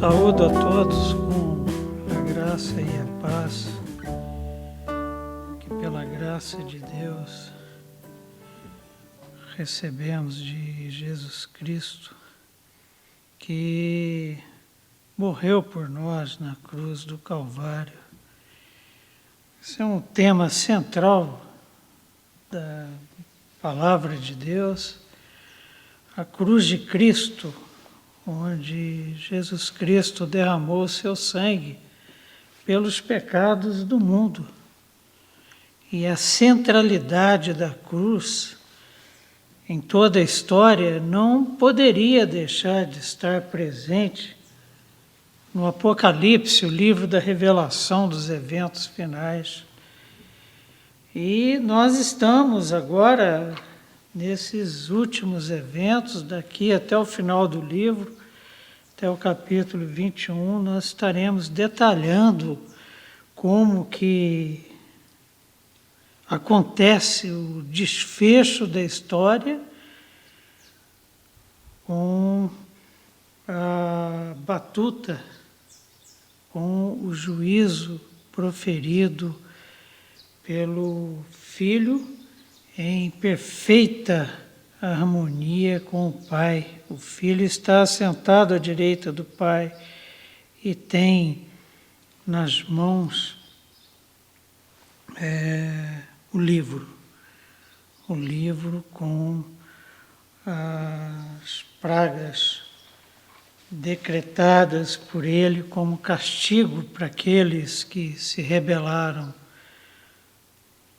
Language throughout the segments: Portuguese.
Saúdo a todos com a graça e a paz, que pela graça de Deus recebemos de Jesus Cristo, que morreu por nós na cruz do Calvário. Esse é um tema central da Palavra de Deus, a cruz de Cristo, onde Jesus Cristo derramou seu sangue pelos pecados do mundo. E a centralidade da cruz em toda a história não poderia deixar de estar presente no Apocalipse, o livro da revelação dos eventos finais. E nós estamos agora nesses últimos eventos, daqui até o final do livro, até o capítulo 21, nós estaremos detalhando como que acontece o desfecho da história com a batuta, com o juízo proferido pelo Filho em perfeita harmonia com o Pai. O Filho está assentado à direita do Pai e tem nas mãos o livro com as pragas decretadas por ele como castigo para aqueles que se rebelaram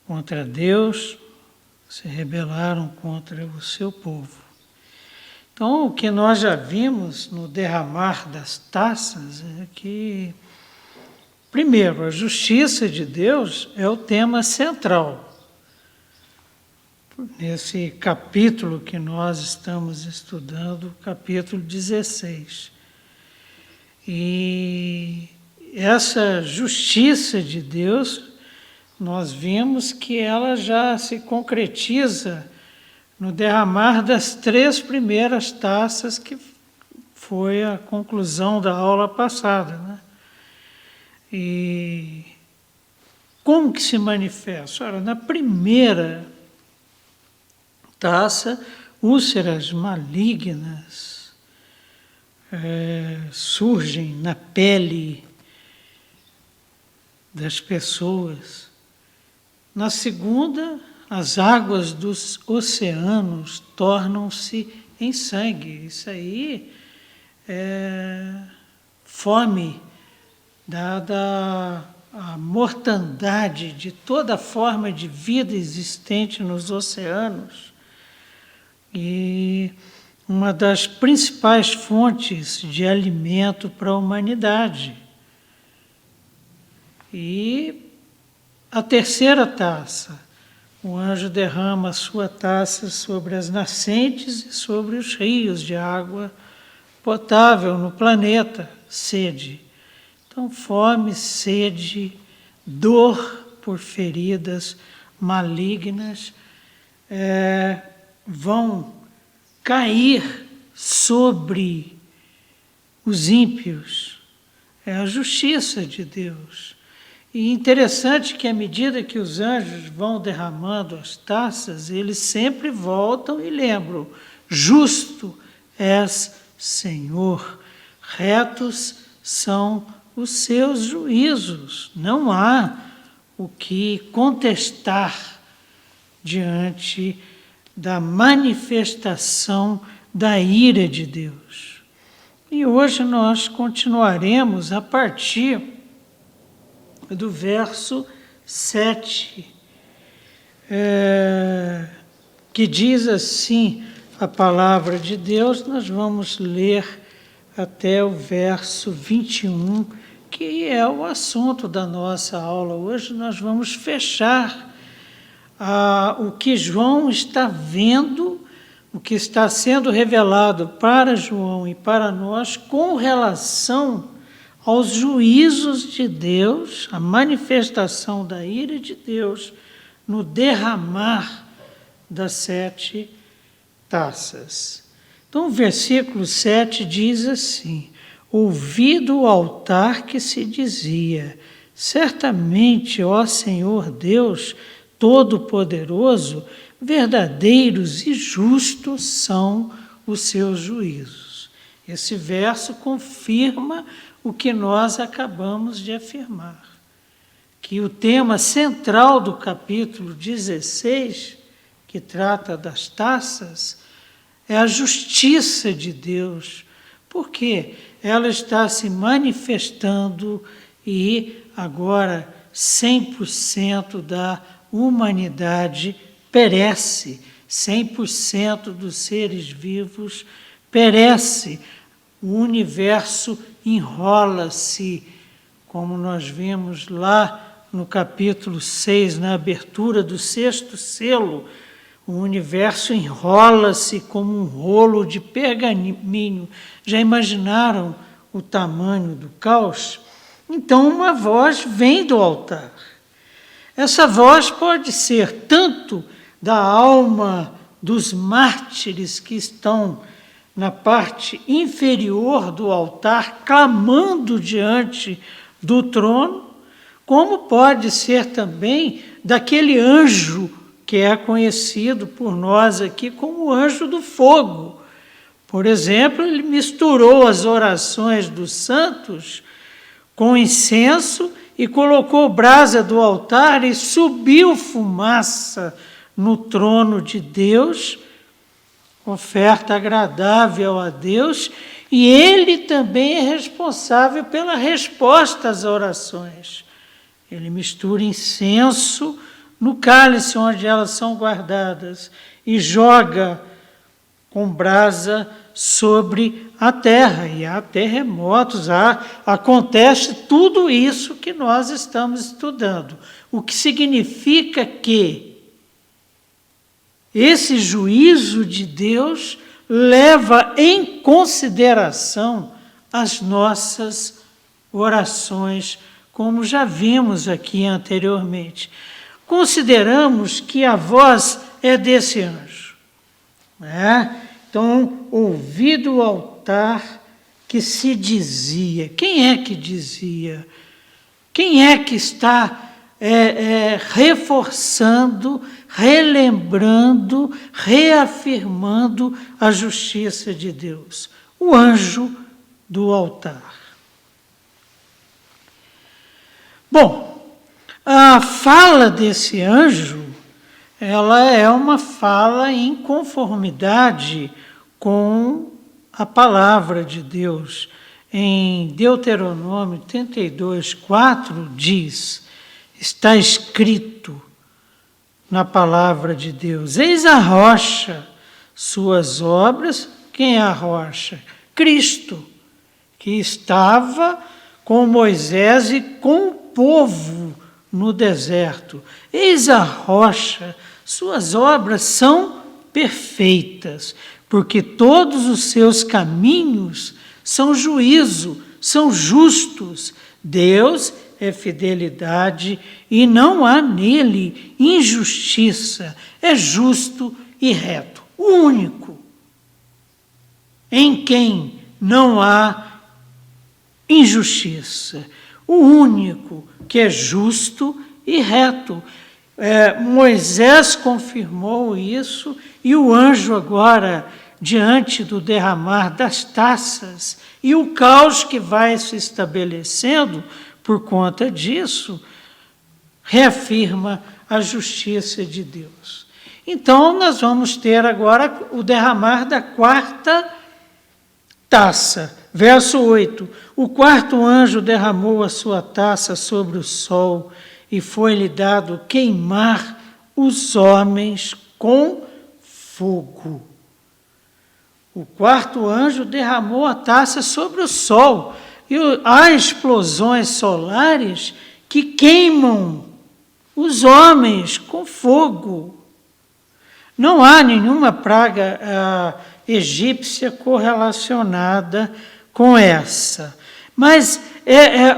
contra Deus, se rebelaram contra o seu povo. Então, o que nós já vimos no derramar das taças é que, primeiro, a justiça de Deus é o tema central. Nesse capítulo que nós estamos estudando, capítulo 16. E essa justiça de Deus, nós vimos que ela já se concretiza no derramar das 3 primeiras taças, que foi a conclusão da aula passada, né? E como que se manifesta? Ora, na primeira taça, úlceras malignas surgem na pele das pessoas. Na segunda, as águas dos oceanos tornam-se em sangue. Isso aí é fome, dada a mortandade de toda forma de vida existente nos oceanos. E uma das principais fontes de alimento para a humanidade. E a terceira taça, o anjo derrama a sua taça sobre as nascentes e sobre os rios de água potável no planeta, sede. Então, fome, sede, dor por feridas malignas vão cair sobre os ímpios. É a justiça de Deus. E interessante que, à medida que os anjos vão derramando as taças, eles sempre voltam e lembram: justo és, Senhor, retos são os seus juízos. Não há o que contestar diante da manifestação da ira de Deus. E hoje nós continuaremos a partir do verso 7, que diz assim a palavra de Deus. Nós vamos ler até o verso 21, que é o assunto da nossa aula. Hoje nós vamos fechar o que João está vendo, o que está sendo revelado para João e para nós com relação aos juízos de Deus, a manifestação da ira de Deus no derramar das 7 taças. Então, o versículo 7 diz assim: ouvi do altar que se dizia: certamente, ó Senhor Deus Todo-Poderoso, verdadeiros e justos são os seus juízos. Esse verso confirma o que nós acabamos de afirmar, que o tema central do capítulo 16, que trata das taças, é a justiça de Deus, porque ela está se manifestando e agora 100% da humanidade perece, 100% dos seres vivos perece, o universo enrola-se, como nós vimos lá no capítulo 6, na abertura do 6º selo, o universo enrola-se como um rolo de pergaminho. Já imaginaram o tamanho do caos? Então uma voz vem do altar. Essa voz pode ser tanto da alma dos mártires que estão na parte inferior do altar, clamando diante do trono, como pode ser também daquele anjo que é conhecido por nós aqui como o anjo do fogo. Por exemplo, ele misturou as orações dos santos com incenso e colocou brasa do altar e subiu fumaça no trono de Deus, oferta agradável a Deus, e ele também é responsável pela resposta às orações. Ele mistura incenso no cálice onde elas são guardadas e joga com brasa sobre a terra, e há terremotos, acontece tudo isso que nós estamos estudando, o que significa que esse juízo de Deus leva em consideração as nossas orações, como já vimos aqui anteriormente. Consideramos que a voz é desse anjo, né? Então, ouvi do altar que se dizia. Quem é que dizia? Quem é que está reforçando, relembrando, reafirmando a justiça de Deus? O anjo do altar. Bom, a fala desse anjo, ela é uma fala em conformidade com a palavra de Deus. Em Deuteronômio 32:4 diz, está escrito na palavra de Deus: eis a rocha, suas obras. Quem é a rocha? Cristo, que estava com Moisés e com o povo no deserto. Eis a rocha, suas obras são perfeitas, porque todos os seus caminhos são juízo, são justos. Deus é fidelidade e não há nele injustiça. É justo e reto, o único em quem não há injustiça, o único que é justo e reto. Moisés confirmou isso, e o anjo agora, diante do derramar das taças e o caos que vai se estabelecendo por conta disso, reafirma a justiça de Deus. Então, nós vamos ter agora o derramar da quarta taça. Verso 8. O quarto anjo derramou a sua taça sobre o sol, e foi-lhe dado queimar os homens com fogo. O quarto anjo derramou a taça sobre o sol, e há explosões solares que queimam os homens com fogo. Não há nenhuma praga egípcia correlacionada com essa. Mas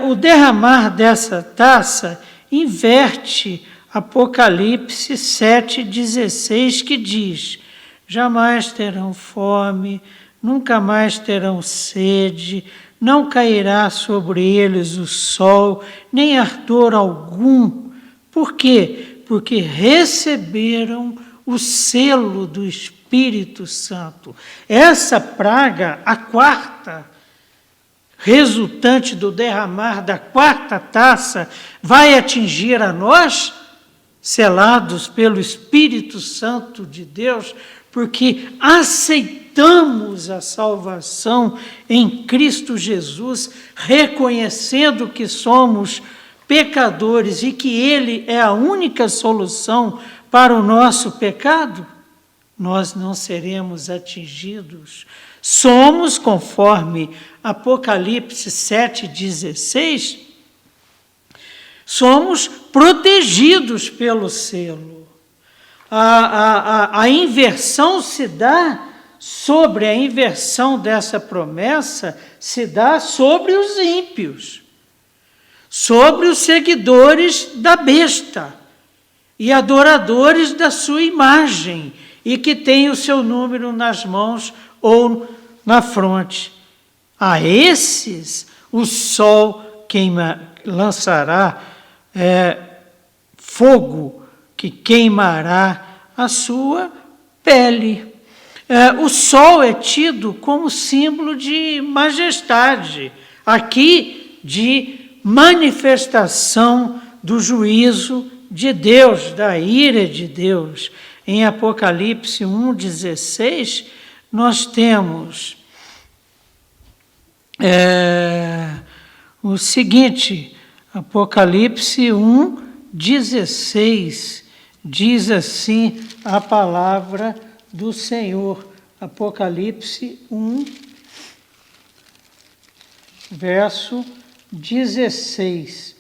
o derramar dessa taça inverte Apocalipse 7,16, que diz: jamais terão fome, nunca mais terão sede, não cairá sobre eles o sol, nem ardor algum. Por quê? Porque receberam o selo do Espírito Santo. Essa praga, a quarta, resultante do derramar da quarta taça, vai atingir a nós, selados pelo Espírito Santo de Deus, porque aceitamos a salvação em Cristo Jesus, reconhecendo que somos pecadores e que Ele é a única solução para o nosso pecado, nós não seremos atingidos. Somos, conforme Apocalipse 7,16, somos protegidos pelo selo. A inversão se dá sobre a inversão dessa promessa, se dá sobre os ímpios, sobre os seguidores da besta e adoradores da sua imagem, e que têm o seu número nas mãos ou na fronte. A esses o sol lançará fogo que queimará a sua pele. O sol é tido como símbolo de majestade, aqui de manifestação do juízo de Deus, da ira de Deus. Em Apocalipse 1,16, nós temos o seguinte, Apocalipse 1,16, diz assim a palavra do Senhor. Apocalipse 1, verso 16.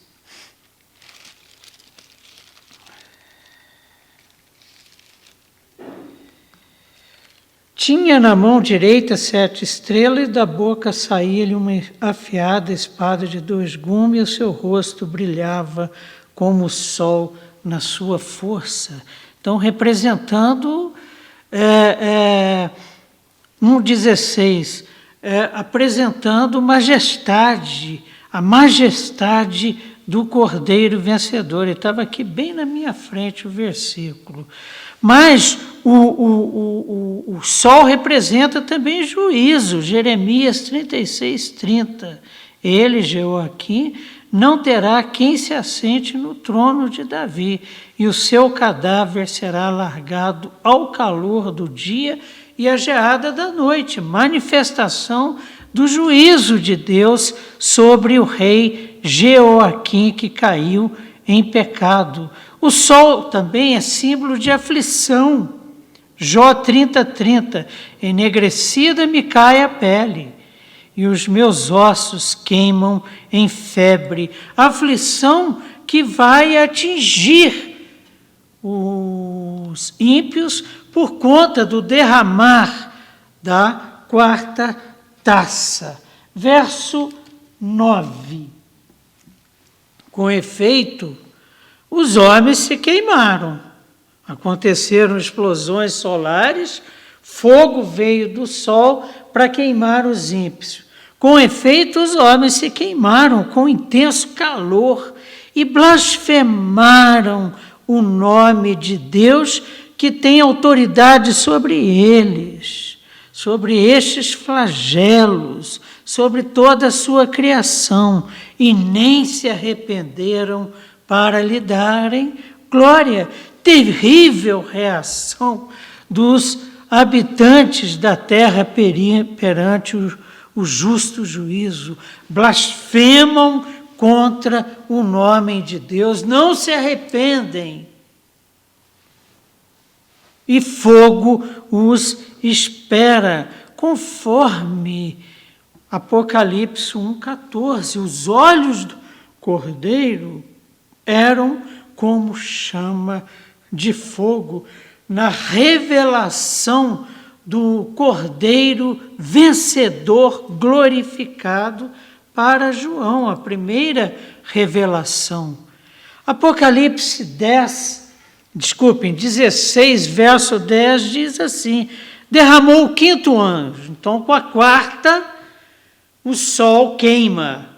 Tinha na mão direita 7 estrelas, e da boca saía-lhe uma afiada espada de 2 gumes, e o seu rosto brilhava como o sol na sua força. Então, representando 1,16, apresentando majestade, a majestade do Cordeiro vencedor. Ele estava aqui bem na minha frente o versículo. Mas o sol representa também juízo, Jeremias 36:30. Ele, Jeoaquim, não terá quem se assente no trono de Davi, e o seu cadáver será largado ao calor do dia e à geada da noite, manifestação do juízo de Deus sobre o rei Jeoaquim, que caiu em pecado. O sol também é símbolo de aflição. Jó 30:30, enegrecida me cai a pele, e os meus ossos queimam em febre. Aflição que vai atingir os ímpios por conta do derramar da quarta taça. Verso 9. Com efeito, os homens se queimaram. Aconteceram explosões solares, fogo veio do sol para queimar os ímpios. Com efeito, os homens se queimaram com intenso calor e blasfemaram o nome de Deus, que tem autoridade sobre eles, sobre estes flagelos, sobre toda a sua criação, e nem se arrependeram para lhe darem glória. Terrível reação dos habitantes da terra perante o justo juízo. Blasfemam contra o nome de Deus, não se arrependem, e fogo os espera, conforme Apocalipse 1,14. Os olhos do Cordeiro eram como chama de fogo, na revelação do Cordeiro vencedor glorificado para João, a primeira revelação. Apocalipse 16, verso 10, diz assim: derramou o 5º anjo. Então, com a quarta, o sol queima.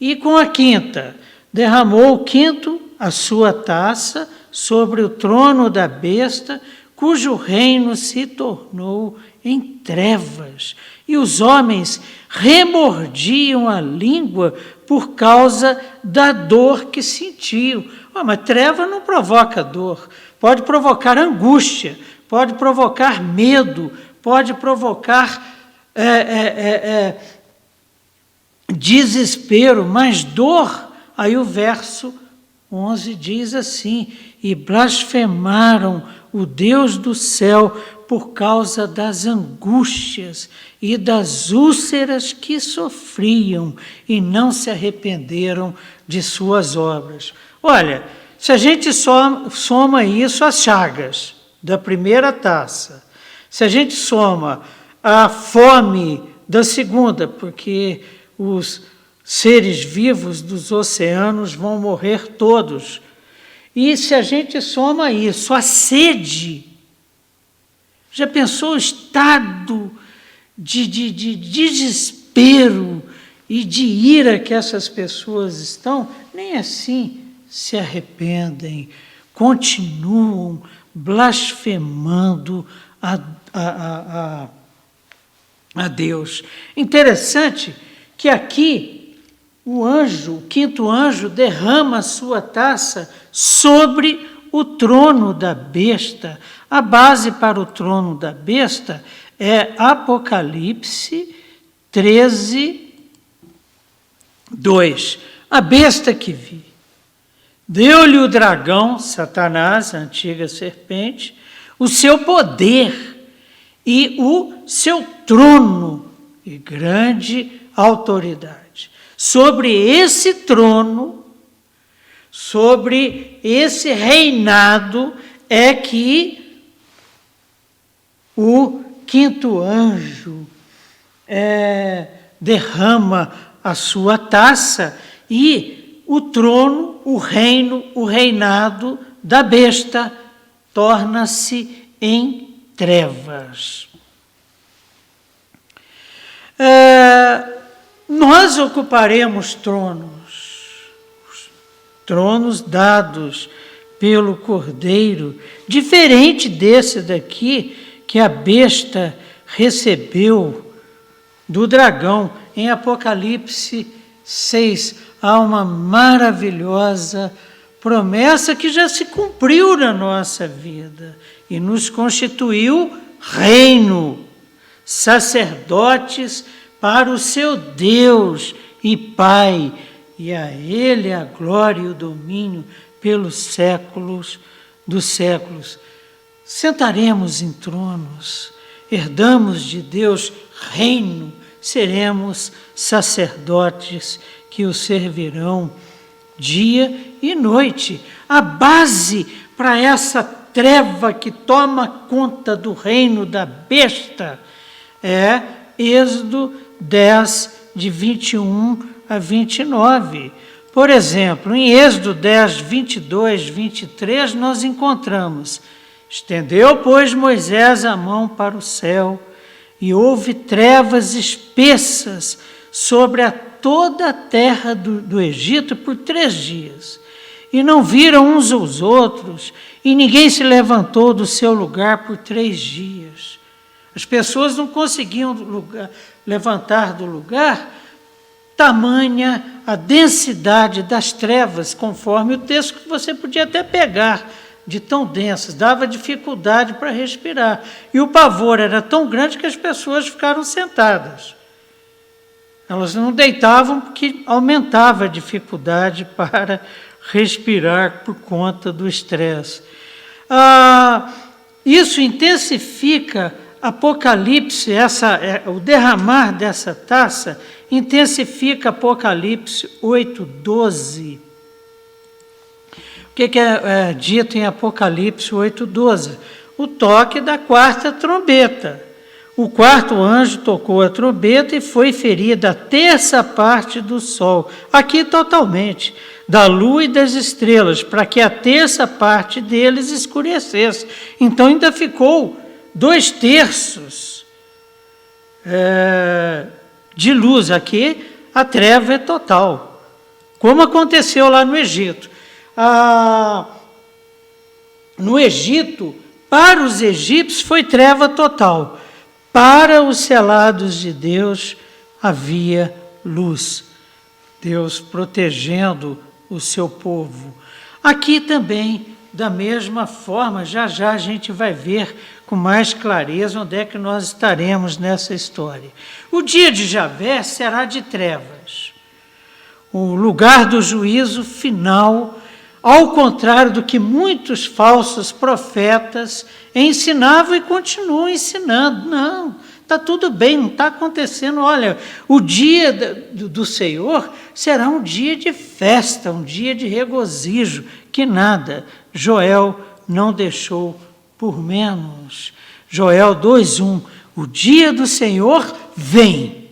E com a quinta, derramou o quinto a sua taça sobre o trono da besta, cujo reino se tornou em trevas. E os homens remordiam a língua por causa da dor que sentiam. Mas treva não provoca dor, pode provocar angústia, pode provocar medo, pode provocar desespero, mas dor. Aí o verso 11 diz assim: e blasfemaram o Deus do céu por causa das angústias e das úlceras que sofriam, e não se arrependeram de suas obras. Olha, se a gente soma isso às chagas da primeira taça, se a gente soma a fome da segunda, porque os seres vivos dos oceanos vão morrer todos, e se a gente soma isso à sede, já pensou o estado de desespero e de ira que essas pessoas estão? Nem assim se arrependem, continuam blasfemando a Deus. Interessante que aqui o quinto anjo derrama a sua taça sobre o trono da besta. A base para o trono da besta é Apocalipse 13, 2. A besta que vi, deu-lhe o dragão, Satanás, a antiga serpente, o seu poder e o seu trono e grande autoridade. Sobre esse trono, sobre esse reinado, é que o quinto anjo derrama a sua taça, e o trono, o reino, o reinado da besta torna-se em trevas. Nós ocuparemos tronos dados pelo Cordeiro, diferente desse daqui que a besta recebeu do dragão. Em Apocalipse 6, há uma maravilhosa promessa que já se cumpriu na nossa vida e nos constituiu reino, sacerdotes para o seu Deus e Pai, e a Ele a glória e o domínio pelos séculos dos séculos. Sentaremos em tronos, herdamos de Deus reino, seremos sacerdotes que o servirão dia e noite. A base para essa treva que toma conta do reino da besta é Êxodo 10, de 21 a 29. Por exemplo, em Êxodo 10, 22, 23, nós encontramos: estendeu, pois, Moisés a mão para o céu, e houve trevas espessas sobre toda a terra do Egito por 3 dias. E não viram uns aos outros, e ninguém se levantou do seu lugar por 3 dias. As pessoas não conseguiam levantar do lugar, tamanha a densidade das trevas, conforme o texto que você podia até pegar, de tão densas, dava dificuldade para respirar. E o pavor era tão grande que as pessoas ficaram sentadas. Elas não deitavam porque aumentava a dificuldade para respirar por conta do estresse. Isso intensifica Apocalipse, o derramar dessa taça intensifica Apocalipse 8:12. O que é dito em Apocalipse 8:12? O toque da 4ª trombeta. O 4º anjo tocou a trombeta e foi ferida a 1/3 parte do sol, aqui totalmente, da lua e das estrelas, para que a 1/3 parte deles escurecesse. Então ainda ficou 2/3 de luz. Aqui a treva é total, como aconteceu lá no Egito. No Egito, para os egípcios foi treva total. Para os selados de Deus havia luz. Deus protegendo o seu povo. Aqui também, da mesma forma, já já a gente vai ver com mais clareza onde é que nós estaremos nessa história. O dia de Javé será de trevas. O lugar do juízo final, ao contrário do que muitos falsos profetas ensinavam e continuam ensinando. Não, está tudo bem, não está acontecendo. Olha, o dia do Senhor será um dia de festa, um dia de regozijo, que nada, Joel não deixou por menos. Joel 2:1, o dia do Senhor vem.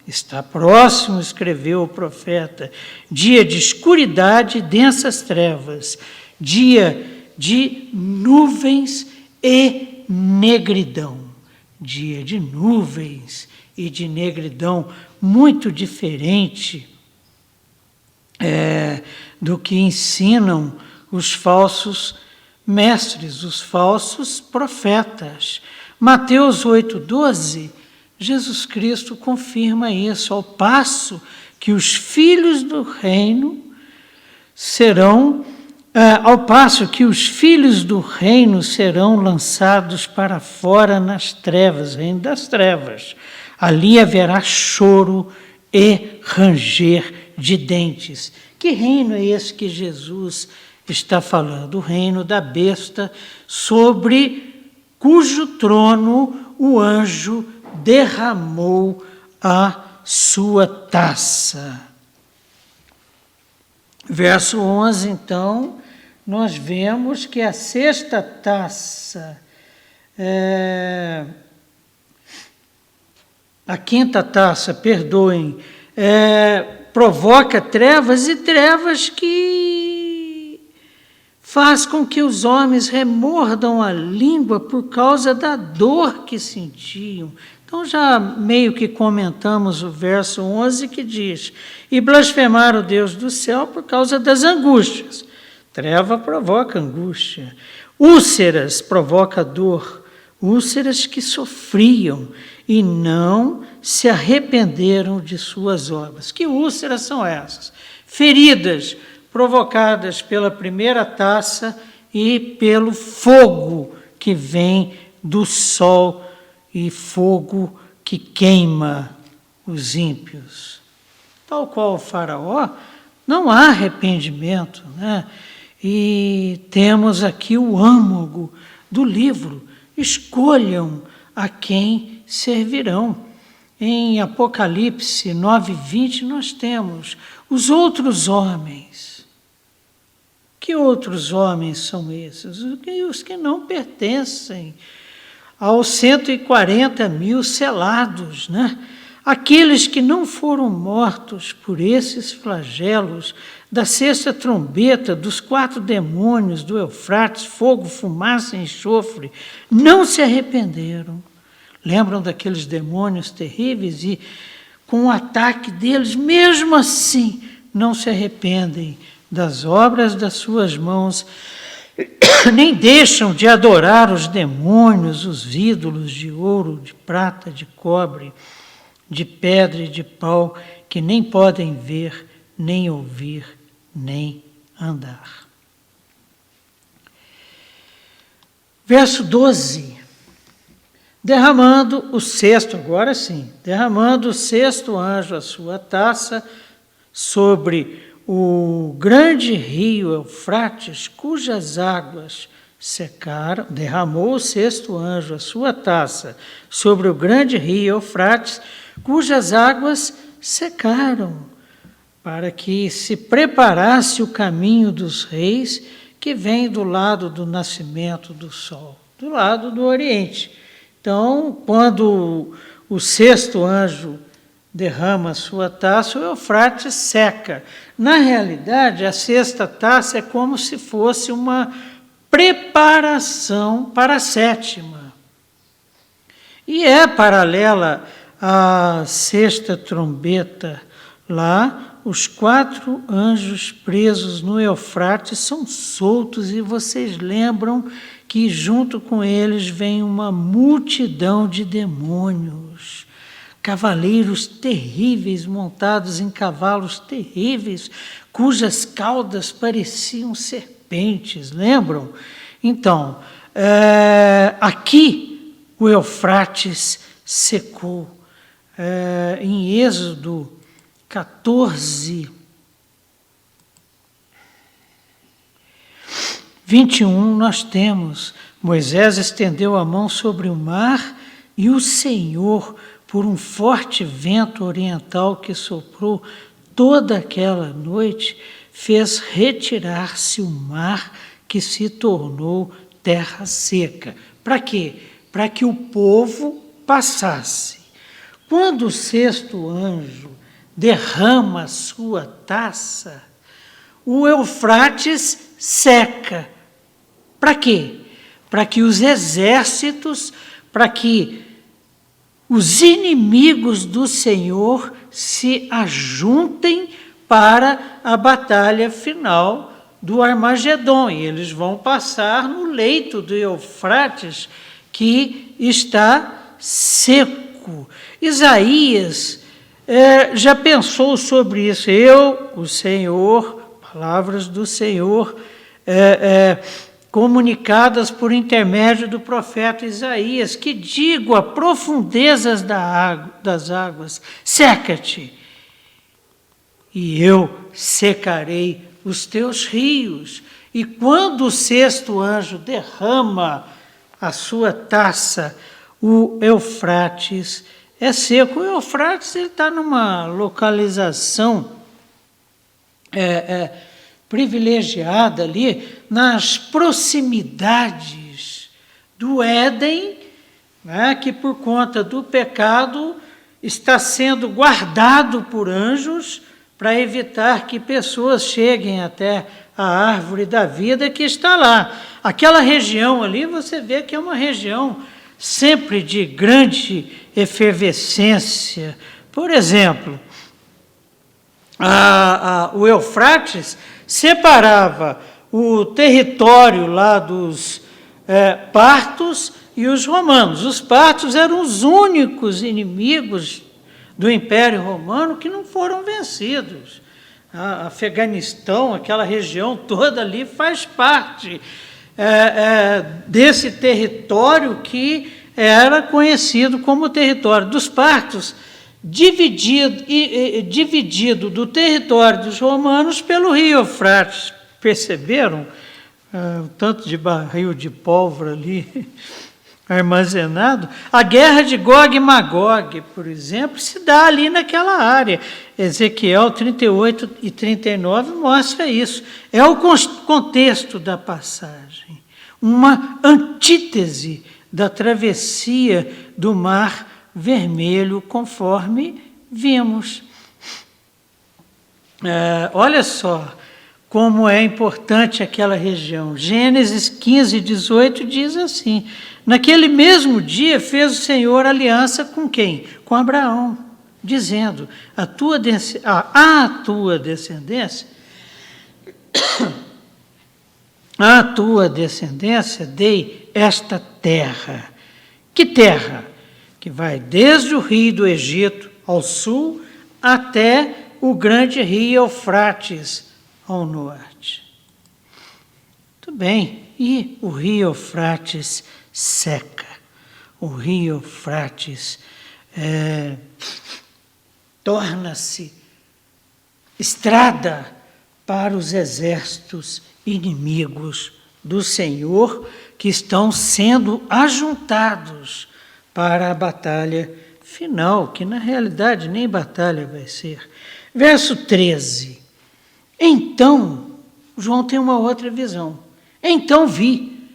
Está próximo, escreveu o profeta. Dia de escuridade e densas trevas, dia de nuvens e negridão. Dia de nuvens e de negridão, muito diferente do que ensinam os falsos mestres, os falsos profetas. Mateus 8:12, Jesus Cristo confirma isso, ao passo que os filhos do reino serão lançados para fora nas trevas, reino das trevas. Ali haverá choro e ranger de dentes. Que reino é esse que Jesus está falando? O reino da besta, sobre cujo trono o anjo derramou a sua taça. Verso 11, então, nós vemos que a sexta taça, a quinta taça, perdoem, provoca trevas, e trevas que faz com que os homens remordam a língua por causa da dor que sentiam. Então, já meio que comentamos o verso 11 que diz: e blasfemaram o Deus do céu por causa das angústias. Treva provoca angústia. Úlceras provoca dor. Úlceras que sofriam e não se arrependeram de suas obras. Que úlceras são essas? Feridas provocadas pela primeira taça e pelo fogo que vem do sol, e fogo que queima os ímpios. Tal qual o faraó, não há arrependimento, né? E temos aqui o âmago do livro: escolham a quem servirão. Em Apocalipse 9:20 nós temos os outros homens. Que outros homens são esses? Os que não pertencem aos 140.000 selados, né? Aqueles que não foram mortos por esses flagelos da sexta trombeta, dos 4 demônios do Eufrates, fogo, fumaça e enxofre, não se arrependeram. Lembram daqueles demônios terríveis? E com o ataque deles, mesmo assim, não se arrependem das obras das suas mãos, nem deixam de adorar os demônios, os ídolos de ouro, de prata, de cobre, de pedra e de pau, que nem podem ver, nem ouvir, nem andar. Verso 12. Derramando o sexto anjo a sua taça sobre o grande rio Eufrates, cujas águas secaram. Derramou o sexto anjo a sua taça sobre o grande rio Eufrates, cujas águas secaram, para que se preparasse o caminho dos reis que vem do lado do nascimento do sol, do lado do Oriente. Então, quando o sexto anjo derrama a sua taça, o Eufrates seca. Na realidade, a sexta taça é como se fosse uma preparação para a sétima. E é paralela à sexta trombeta. Lá, os 4 anjos presos no Eufrates são soltos, e vocês lembram que junto com eles vem uma multidão de demônios, cavaleiros terríveis montados em cavalos terríveis, cujas caudas pareciam serpentes, lembram? Então, aqui o Eufrates secou. Em Êxodo 14, 21, nós temos: Moisés estendeu a mão sobre o mar, e o Senhor, por um forte vento oriental que soprou toda aquela noite, fez retirar-se o mar, que se tornou terra seca. Para quê? Para que o povo passasse. Quando o sexto anjo derrama a sua taça, o Eufrates seca. Para quê? Para que os exércitos, para que os inimigos do Senhor se ajuntem para a batalha final do Armagedon. E eles vão passar no leito do Eufrates, que está seco. Isaías já pensou sobre isso. Eu, o Senhor, palavras do Senhor, comunicadas por intermédio do profeta Isaías, que digo a profundezas das águas: seca-te, e eu secarei os teus rios. E quando o sexto anjo derrama a sua taça, o Eufrates é seco. O Eufrates está numa localização privilegiada ali, nas proximidades do Éden, né, que por conta do pecado está sendo guardado por anjos, para evitar que pessoas cheguem até a árvore da vida que está lá. Aquela região ali, você vê que é uma região sempre de grande efervescência. Por exemplo, o Eufrates separava o território lá dos partos e os romanos. Os partos eram os únicos inimigos do Império Romano que não foram vencidos. Afeganistão, aquela região toda ali, faz parte desse território que era conhecido como o território dos partos, dividido do território dos romanos pelo rio Eufrates. Perceberam o tanto de barril de pólvora ali armazenado? A guerra de Gog e Magog, por exemplo, se dá ali naquela área. Ezequiel 38 e 39 mostra isso. É o contexto da passagem, uma antítese da travessia do Mar Vermelho, conforme vimos. Olha só como é importante aquela região. Gênesis 15, 18 diz assim: naquele mesmo dia fez o Senhor aliança com quem? Com Abraão, dizendo: a tua descendência dei esta terra. Que terra? Que vai desde o rio do Egito ao sul até o grande rio Eufrates ao norte. Muito bem, e o rio Eufrates seca. O rio Eufrates torna-se estrada para os exércitos inimigos do Senhor, que estão sendo ajuntados para a batalha final, que na realidade nem batalha vai ser. Verso 13. Então, João tem uma outra visão. Então vi.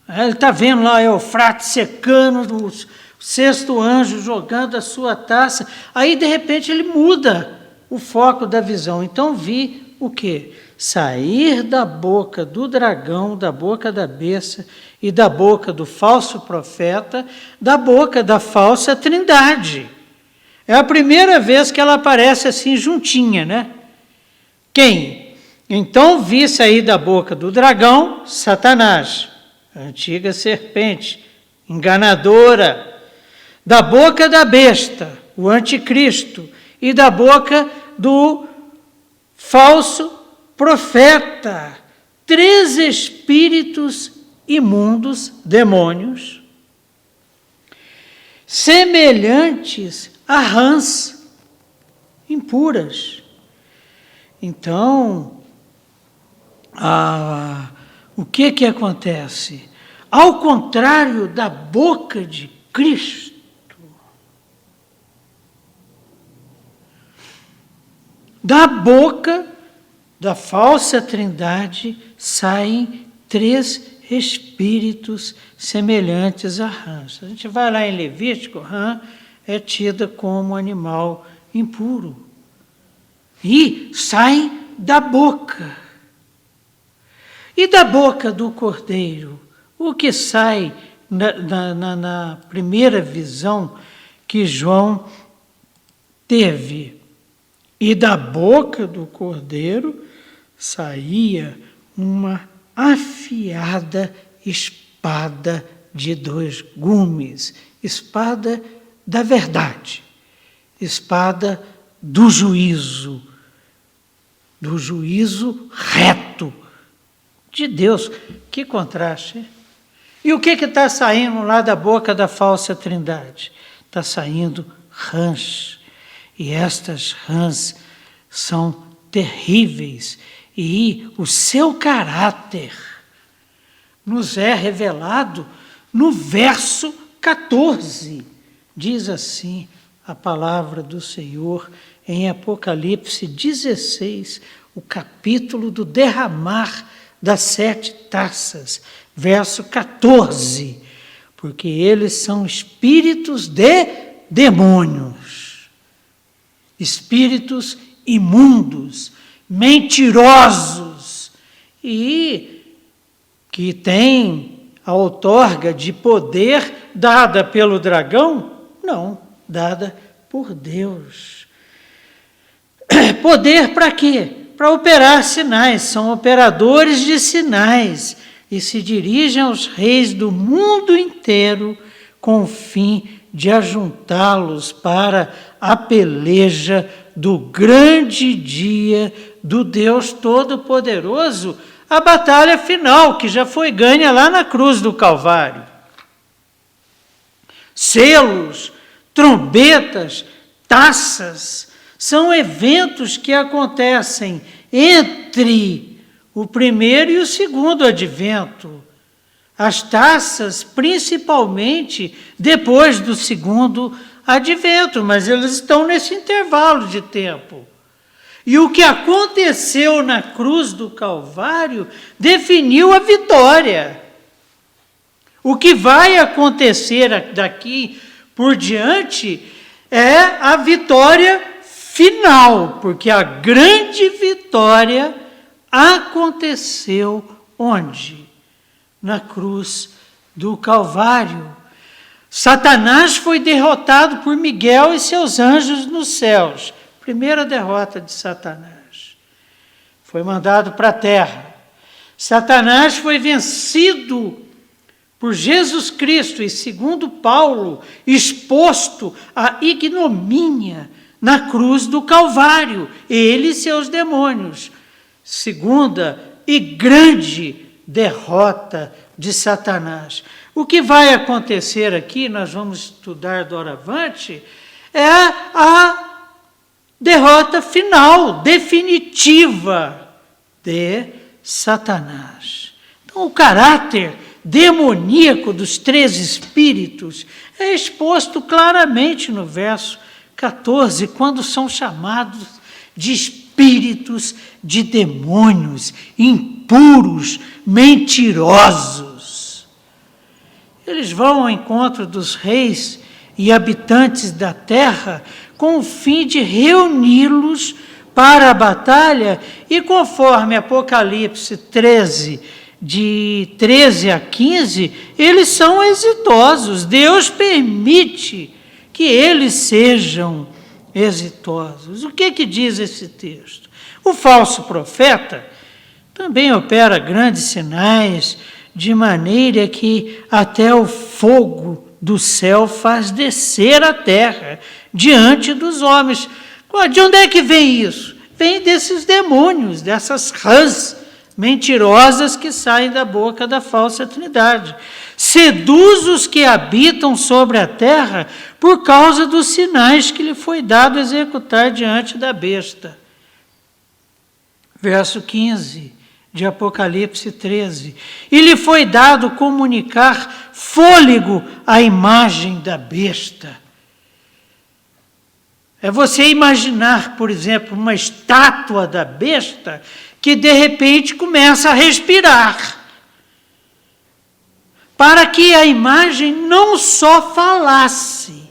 Ele está vendo lá Eufrates secando, o sexto anjo jogando a sua taça. Aí, de repente, ele muda o foco da visão. Então vi o quê? sair da boca do dragão, da boca da besta e da boca do falso profeta, da boca da falsa trindade. É a primeira vez que ela aparece assim juntinha, né? Quem? Então vi sair da boca do dragão, Satanás, a antiga serpente, enganadora, da boca da besta, o anticristo, e da boca do falso profeta, 3 espíritos imundos, demônios, semelhantes a rãs impuras. Então, o que acontece? Ao contrário da boca de Cristo, da boca da falsa trindade saem 3 espíritos semelhantes a rãs. A gente vai lá em Levítico, rã é tida como animal impuro. E saem da boca. E da boca do cordeiro, o que sai na primeira visão que João teve? E da boca do cordeiro saía uma afiada espada de 2 gumes, espada da verdade, espada do juízo reto de Deus. Que contraste, hein? E o que está saindo lá da boca da falsa trindade? Está saindo rãs. E estas rãs são terríveis. E o seu caráter nos é revelado no verso 14. Diz assim a palavra do Senhor em Apocalipse 16, o capítulo do derramar das 7 taças, verso 14. Porque eles são espíritos de demônios, espíritos imundos, mentirosos, e que têm a outorga de poder dada pelo dragão? Não, dada por Deus. Poder para quê? Para operar sinais, são operadores de sinais, e se dirigem aos reis do mundo inteiro com o fim de ajuntá-los para a peleja do grande dia do Deus Todo-Poderoso, a batalha final, que já foi ganha lá na cruz do Calvário. Selos, trombetas, taças, são eventos que acontecem entre o primeiro e o segundo advento. As taças, principalmente depois do segundo advento, mas eles estão nesse intervalo de tempo. E o que aconteceu na cruz do Calvário definiu a vitória. O que vai acontecer daqui por diante é a vitória final, porque a grande vitória aconteceu onde? Na cruz do Calvário. Satanás foi derrotado por Miguel e seus anjos nos céus. Primeira derrota de Satanás. Foi mandado para a terra. Satanás foi vencido por Jesus Cristo e, segundo Paulo, exposto à ignomínia na cruz do Calvário, ele e seus demônios. Segunda e grande derrota de Satanás. O que vai acontecer aqui, nós vamos estudar doravante, é a derrota final, definitiva de Satanás. Então, o caráter demoníaco dos 3 espíritos é exposto claramente no verso 14, quando são chamados de espíritos de demônios, impuros, mentirosos. Eles vão ao encontro dos reis e habitantes da terra com o fim de reuni-los para a batalha, e conforme Apocalipse 13, de 13 a 15, eles são exitosos. Deus permite que eles sejam exitosos. O que diz esse texto? O falso profeta também opera grandes sinais, de maneira que até o fogo do céu faz descer a terra diante dos homens. De onde é que vem isso? Vem desses demônios, dessas rãs mentirosas que saem da boca da falsa trindade. Seduz os que habitam sobre a terra por causa dos sinais que lhe foi dado executar diante da besta. Verso 15 de Apocalipse 13. E lhe foi dado comunicar fôlego à imagem da besta. É você imaginar, por exemplo, uma estátua da besta que de repente começa a respirar. Para que a imagem não só falasse.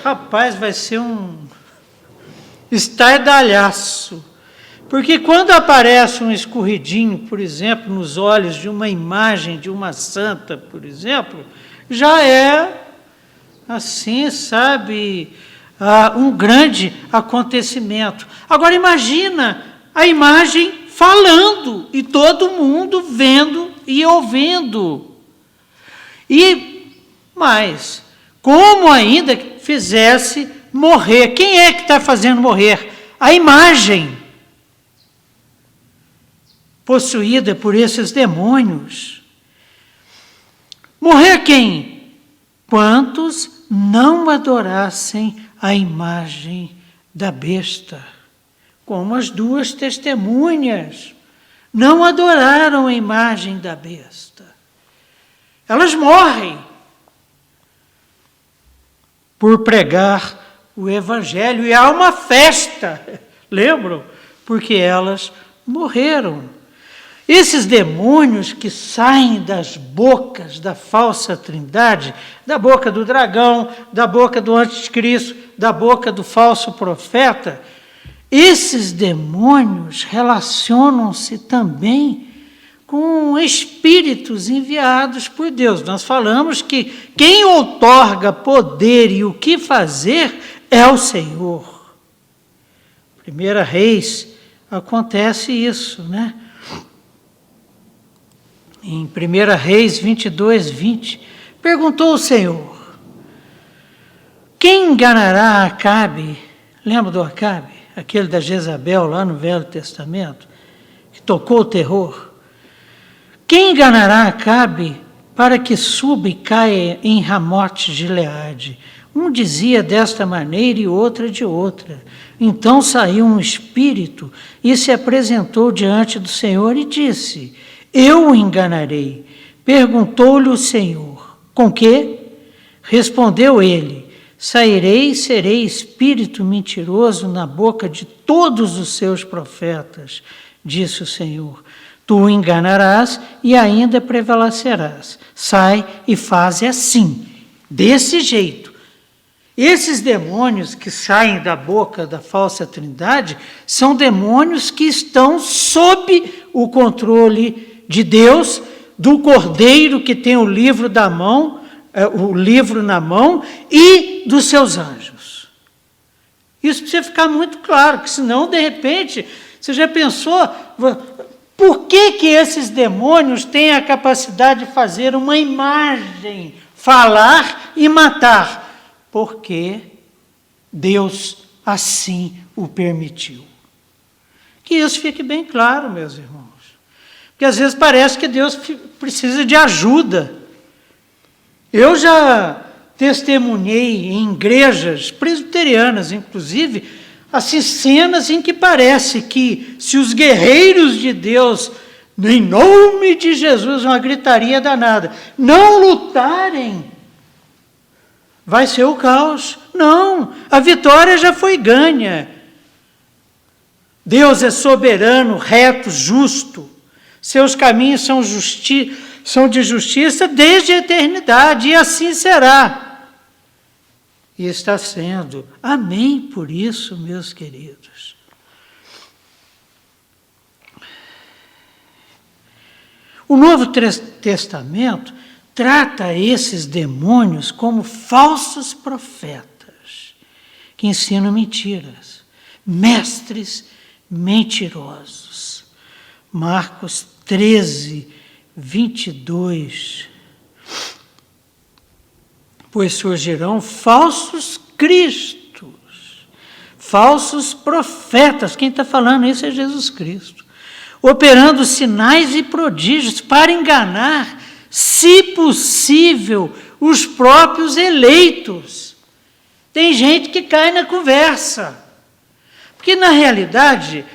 Rapaz, vai ser um estardalhaço. Porque quando aparece um escorridinho, por exemplo, nos olhos de uma imagem de uma santa, por exemplo, já é assim, sabe, um grande acontecimento. Agora imagina a imagem falando e todo mundo vendo e ouvindo. E mais, como ainda fizesse morrer. Quem é que está fazendo morrer? A imagem possuída por esses demônios. Morrer quem? Quantos não adorassem a imagem da besta. Como as duas testemunhas não adoraram a imagem da besta. Elas morrem por pregar o evangelho, e há uma festa, lembram? Porque elas morreram. Esses demônios que saem das bocas da falsa trindade, da boca do dragão, da boca do anticristo, da boca do falso profeta, esses demônios relacionam-se também com espíritos enviados por Deus. Nós falamos que quem outorga poder e o que fazer é o Senhor. 1 Reis acontece isso, né? Em 1 Reis 22, 20, perguntou o Senhor: quem enganará Acabe? Lembra do Acabe? Aquele da Jezabel lá no Velho Testamento, que tocou o terror. Quem enganará Acabe para que suba e caia em Ramote Gileade? Um dizia desta maneira e outra de outra. Então saiu um espírito e se apresentou diante do Senhor e disse: eu o enganarei. Perguntou-lhe o Senhor: com quê? Respondeu ele: sairei e serei espírito mentiroso na boca de todos os seus profetas, disse o Senhor. Tu o enganarás e ainda prevalecerás. Sai e faze assim, desse jeito. Esses demônios que saem da boca da falsa trindade são demônios que estão sob o controle de Deus, do Cordeiro que tem o livro na mão e dos seus anjos. Isso precisa ficar muito claro, que senão, de repente, você já pensou, por que esses demônios têm a capacidade de fazer uma imagem, falar e matar? Porque Deus assim o permitiu. Que isso fique bem claro, meus irmãos. Porque às vezes parece que Deus precisa de ajuda. Eu já testemunhei em igrejas presbiterianas, inclusive, assim, cenas em que parece que se os guerreiros de Deus, em nome de Jesus, uma gritaria danada, não lutarem, vai ser o caos. Não, a vitória já foi ganha. Deus é soberano, reto, justo. Seus caminhos são de justiça desde a eternidade, e assim será. E está sendo. Amém por isso, meus queridos. O Novo Testamento trata esses demônios como falsos profetas, que ensinam mentiras, mestres mentirosos. Marcos 13, 22. Pois surgirão falsos cristos, falsos profetas. Quem está falando isso é Jesus Cristo. Operando sinais e prodígios para enganar, se possível, os próprios eleitos. Tem gente que cai na conversa. Porque, na realidade,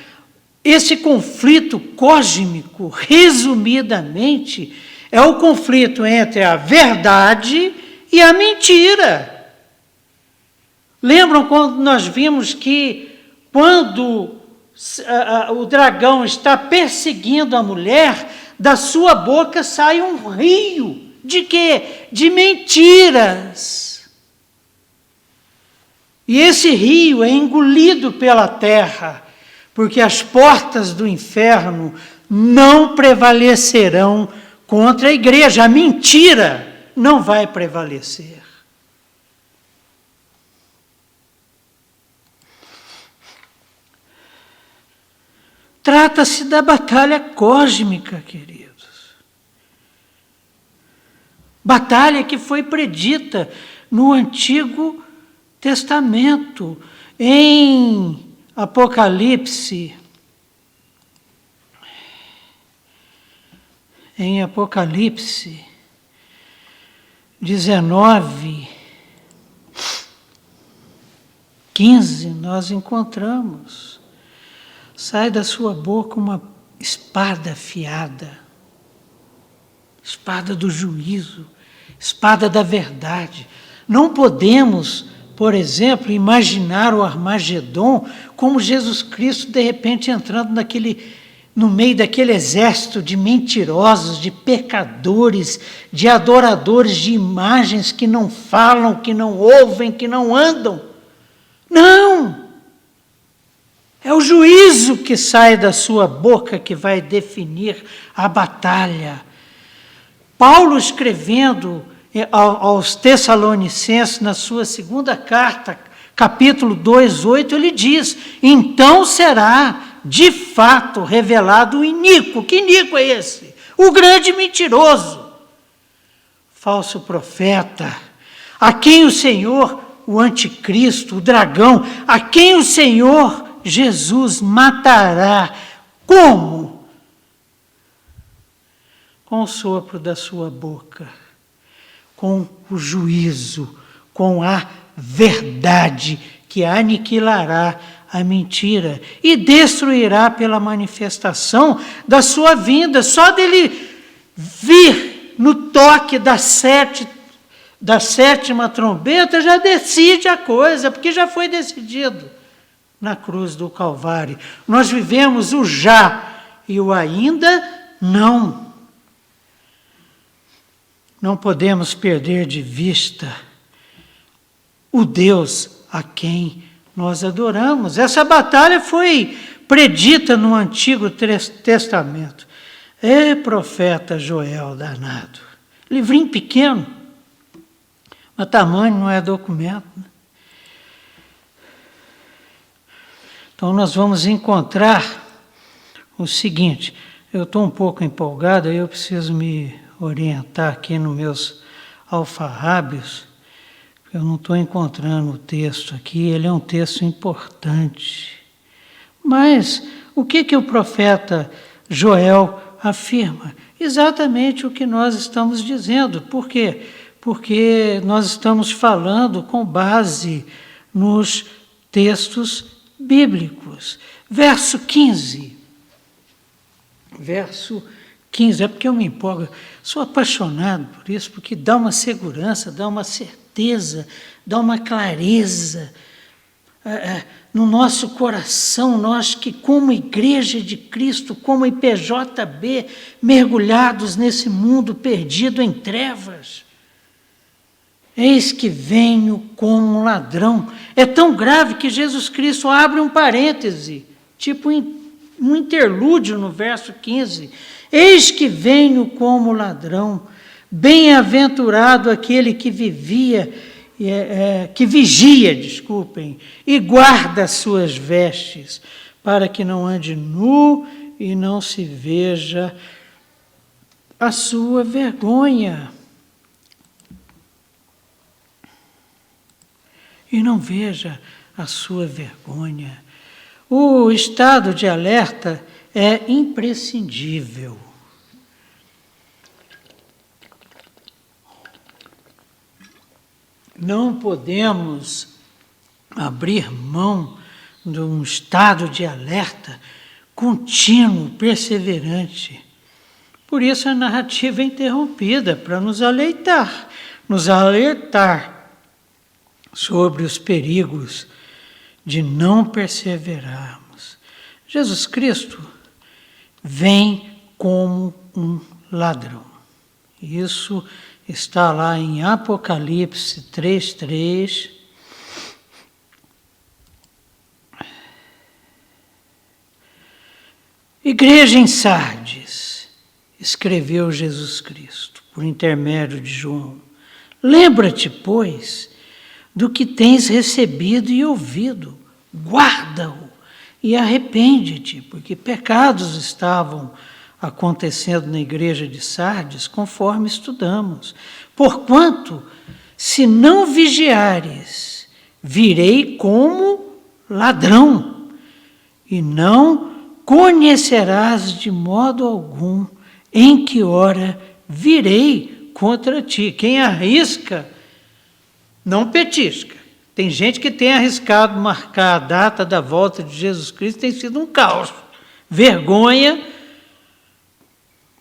esse conflito cósmico, resumidamente, é o conflito entre a verdade e a mentira. Lembram quando nós vimos que, quando o dragão está perseguindo a mulher, da sua boca sai um rio. De quê? De mentiras. E esse rio é engolido pela terra, porque as portas do inferno não prevalecerão contra a igreja. A mentira não vai prevalecer. Trata-se da batalha cósmica, queridos. Batalha que foi predita no Antigo Testamento, em Apocalipse. Em Apocalipse 19, 15, nós encontramos. Sai da sua boca uma espada afiada, espada do juízo, espada da verdade. Não podemos, por exemplo, imaginar o Armagedon como Jesus Cristo, de repente, entrando no meio daquele exército de mentirosos, de pecadores, de adoradores de imagens que não falam, que não ouvem, que não andam. Não! É o juízo que sai da sua boca que vai definir a batalha. Paulo, escrevendo aos Tessalonicenses, na sua segunda carta, capítulo 2, 8, ele diz: então será, de fato, revelado o iníquo. Que iníquo é esse? O grande mentiroso, falso profeta, a quem o Senhor, o anticristo, o dragão, a quem o Senhor Jesus matará. Como? Com o sopro da sua boca, com o juízo, com a verdade que aniquilará a mentira e destruirá pela manifestação da sua vinda. Só dele vir no toque da sétima trombeta já decide a coisa, porque já foi decidido na cruz do Calvário. Nós vivemos o já e o ainda não. Não podemos perder de vista o Deus a quem nós adoramos. Essa batalha foi predita no Antigo Testamento. Profeta Joel danado. Livrinho pequeno, mas tamanho não é documento, né? Então, nós vamos encontrar o seguinte. Eu estou um pouco empolgado, aí eu preciso me orientar aqui nos meus alfarrábios. Eu não estou encontrando o texto aqui, ele é um texto importante. Mas o que o profeta Joel afirma? Exatamente o que nós estamos dizendo. Por quê? Porque nós estamos falando com base nos textos bíblicos. Verso 15. Verso 15, é porque eu me empolgo. Sou apaixonado por isso, porque dá uma segurança, dá uma certeza, dá uma clareza no nosso coração, nós que como Igreja de Cristo, como IPJB, mergulhados nesse mundo perdido em trevas. Eis que venho como um ladrão. É tão grave que Jesus Cristo abre um parêntese, tipo um interlúdio no verso 15. Eis que venho como ladrão. Bem-aventurado aquele que vigia, e guarda as suas vestes, para que não ande nu e não se veja a sua vergonha. E não veja a sua vergonha. O estado de alerta é imprescindível. Não podemos abrir mão de um estado de alerta contínuo, perseverante. Por isso a narrativa é interrompida, para nos alertar sobre os perigos de não perseverarmos. Jesus Cristo vem como um ladrão. Isso está lá em Apocalipse 3:3. Igreja em Sardes, escreveu Jesus Cristo, por intermédio de João. Lembra-te, pois, do que tens recebido e ouvido, guarda-o e arrepende-te, porque pecados estavam acontecendo na igreja de Sardes, conforme estudamos. Porquanto, se não vigiares, virei como ladrão, e não conhecerás de modo algum em que hora virei contra ti. Quem arrisca, não petisca. Tem gente que tem arriscado marcar a data da volta de Jesus Cristo, tem sido um caos. Vergonha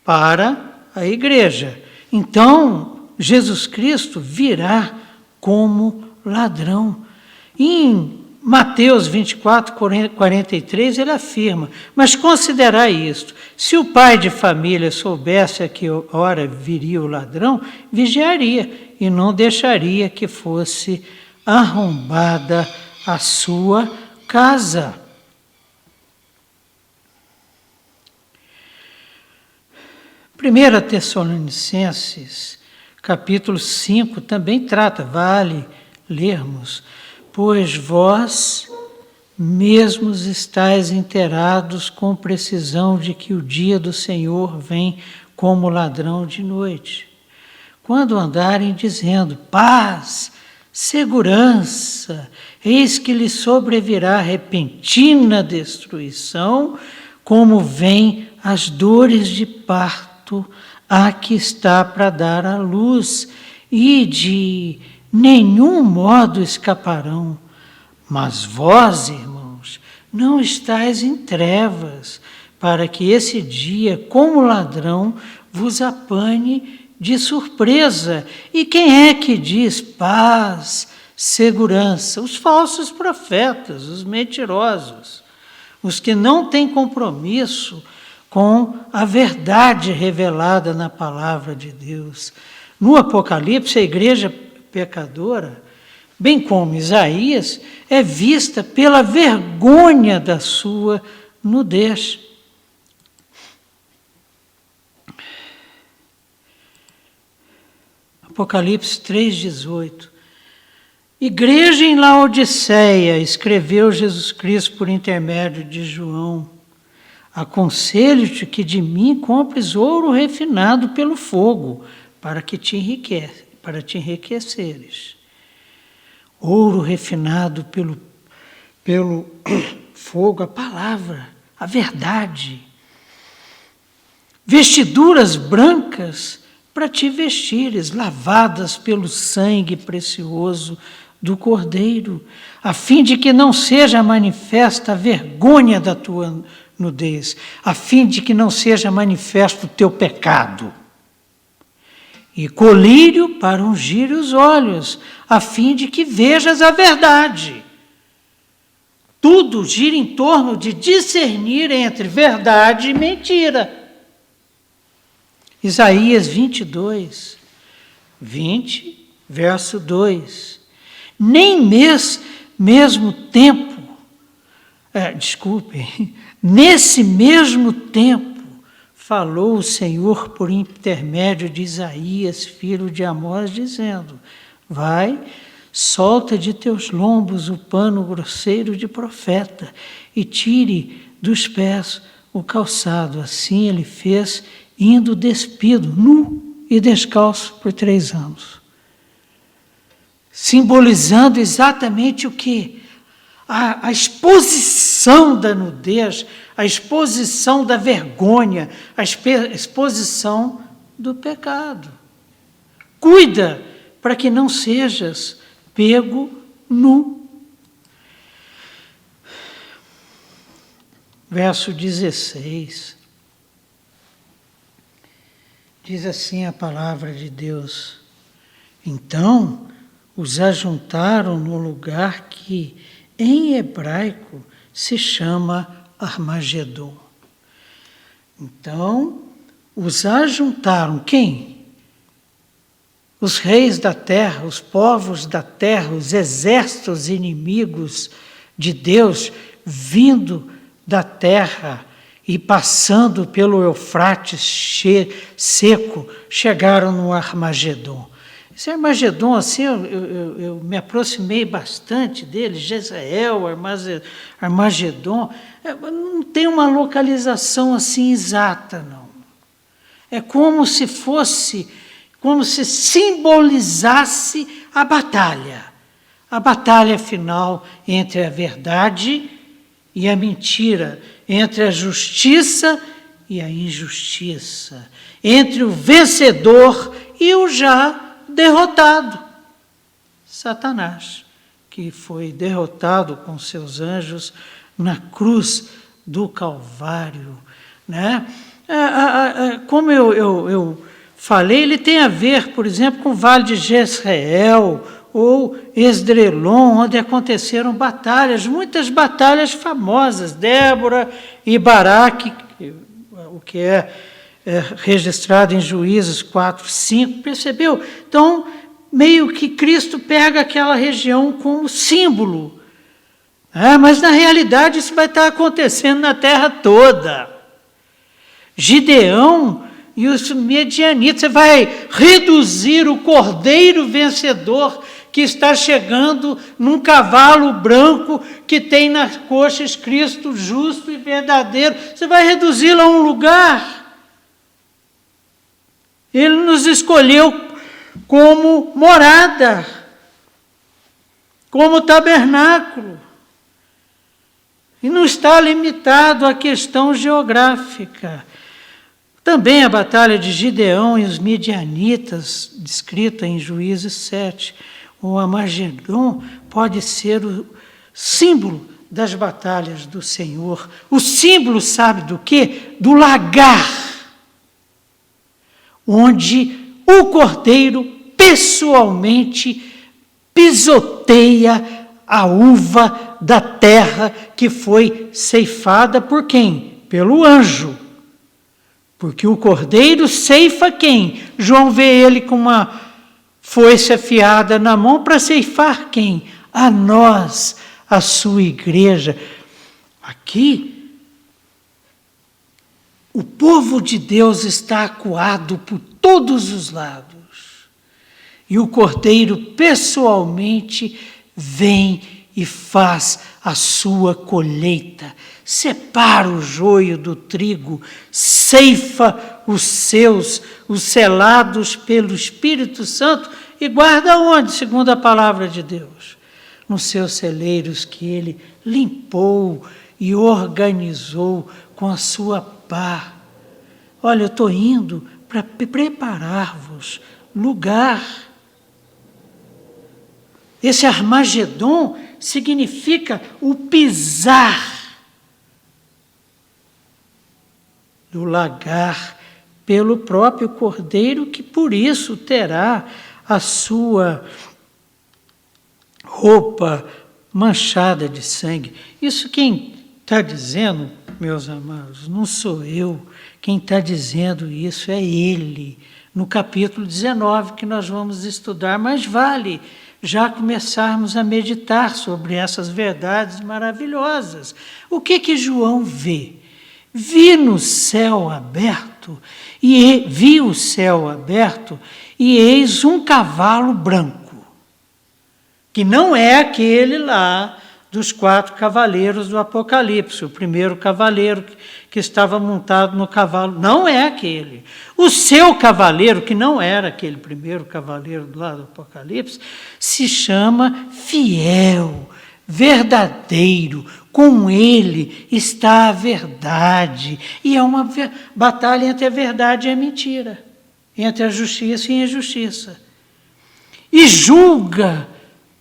para a igreja. Então, Jesus Cristo virá como ladrão. Em Mateus 24:43, ele afirma: mas considerai isto, se o pai de família soubesse a que hora viria o ladrão, vigiaria e não deixaria que fosse arrombada a sua casa. Primeira Tessalonicenses, capítulo 5, também trata, vale lermos, pois vós mesmos estáis inteirados com precisão de que o dia do Senhor vem como ladrão de noite. Quando andarem dizendo paz, segurança, eis que lhe sobrevirá repentina destruição, como vem as dores de parto a que está para dar à luz, e de nenhum modo escaparão. Mas vós, irmãos, não estáis em trevas, para que esse dia, como ladrão, vos apanhe de surpresa. E quem é que diz paz, segurança? Os falsos profetas, os mentirosos, os que não têm compromisso com a verdade revelada na palavra de Deus. No Apocalipse, a igreja pecadora, bem como Isaías, é vista pela vergonha da sua nudez. Apocalipse 3:18. Igreja em Laodiceia, escreveu Jesus Cristo por intermédio de João: aconselho-te que de mim compres ouro refinado pelo fogo, para te enriqueceres. Ouro refinado pelo fogo, a palavra, a verdade. Vestiduras brancas para te vestires, lavadas pelo sangue precioso do Cordeiro, a fim de que não seja manifesta a vergonha da tua nudez, a fim de que não seja manifesto o teu pecado. E colírio para ungir os olhos, a fim de que vejas a verdade. Tudo gira em torno de discernir entre verdade e mentira. Isaías 22, 20 Verso 2. Nem mesmo tempo, nesse mesmo tempo, falou o Senhor por intermédio de Isaías, filho de Amós, dizendo: vai, solta de teus lombos o pano grosseiro de profeta e tire dos pés o calçado. Assim ele fez, indo despido, nu e descalço por 3 anos. Simbolizando exatamente o quê? A exposição da nudez, a exposição da vergonha, a exposição do pecado. Cuida para que não sejas pego nu. Verso 16. Diz assim a palavra de Deus: então os ajuntaram no lugar que em hebraico se chama Armagedon. Então, os ajuntaram quem? Os reis da terra, os povos da terra, os exércitos inimigos de Deus vindo da terra e passando pelo Eufrates seco, chegaram no Armagedon. Esse Armagedon, assim, eu me aproximei bastante dele, Jezreel, Armagedon, não tem uma localização assim exata, não. É como se simbolizasse a batalha final entre a verdade e a mentira, entre a justiça e a injustiça, entre o vencedor e o já derrotado, Satanás, que foi derrotado com seus anjos na cruz do Calvário, né? Como eu falei, ele tem a ver, por exemplo, com o Vale de Jezreel ou Esdrelon, onde aconteceram batalhas, muitas batalhas famosas, Débora e Baraque, o que é registrado em Juízes 4, 5, percebeu? Então, meio que Cristo pega aquela região como símbolo, mas na realidade isso vai estar acontecendo na terra toda. Gideão e os medianitas, você vai reduzir o cordeiro vencedor que está chegando num cavalo branco que tem nas coxas Cristo justo e verdadeiro, você vai reduzi-lo a um lugar. Ele nos escolheu como morada, como tabernáculo. E não está limitado à questão geográfica. Também a batalha de Gideão e os midianitas, descrita em Juízes 7, o Armagedon pode ser o símbolo das batalhas do Senhor. O símbolo, sabe do quê? Do lagar, onde o cordeiro pessoalmente pisoteia a uva da terra que foi ceifada por quem? Pelo anjo. Porque o cordeiro ceifa quem? João vê ele com uma foice afiada na mão para ceifar quem? A nós, a sua igreja. Aqui, o povo de Deus está acuado por todos os lados. E o cordeiro pessoalmente vem e faz a sua colheita. Separa o joio do trigo, ceifa os selados pelo Espírito Santo e guarda onde, segundo a palavra de Deus? Nos seus celeiros que ele limpou e organizou com a sua pá. Olha, eu estou indo para preparar-vos lugar. Esse Armagedon significa o pisar do lagar pelo próprio cordeiro, que por isso terá a sua roupa manchada de sangue. Isso quem está dizendo, meus amados, não sou eu. Quem está dizendo isso é Ele, no capítulo 19, que nós vamos estudar, mas vale já começarmos a meditar sobre essas verdades maravilhosas. O que João vê? Vi o céu aberto, e eis um cavalo branco, que não é aquele lá dos 4 cavaleiros do Apocalipse, o primeiro cavaleiro que estava montado no cavalo, não é aquele. O seu cavaleiro, que não era aquele primeiro cavaleiro do lado do Apocalipse, se chama Fiel, verdadeiro, com ele está a verdade. E é uma batalha entre a verdade e a mentira, entre a justiça e a injustiça. E julga,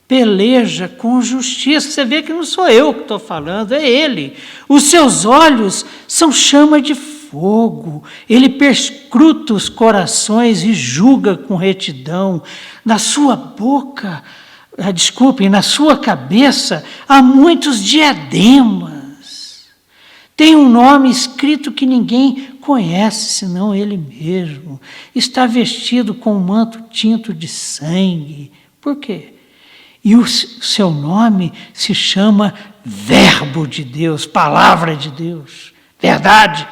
peleja com justiça. Você vê que não sou eu que estou falando, é ele. Os seus olhos são chama de fogo. Ele perscruta os corações e julga com retidão. Na sua boca, na sua cabeça há muitos diademas. Tem um nome escrito que ninguém conhece, senão ele mesmo. Está vestido com um manto tinto de sangue. Por quê? E o seu nome se chama Verbo de Deus, Palavra de Deus, Verdade.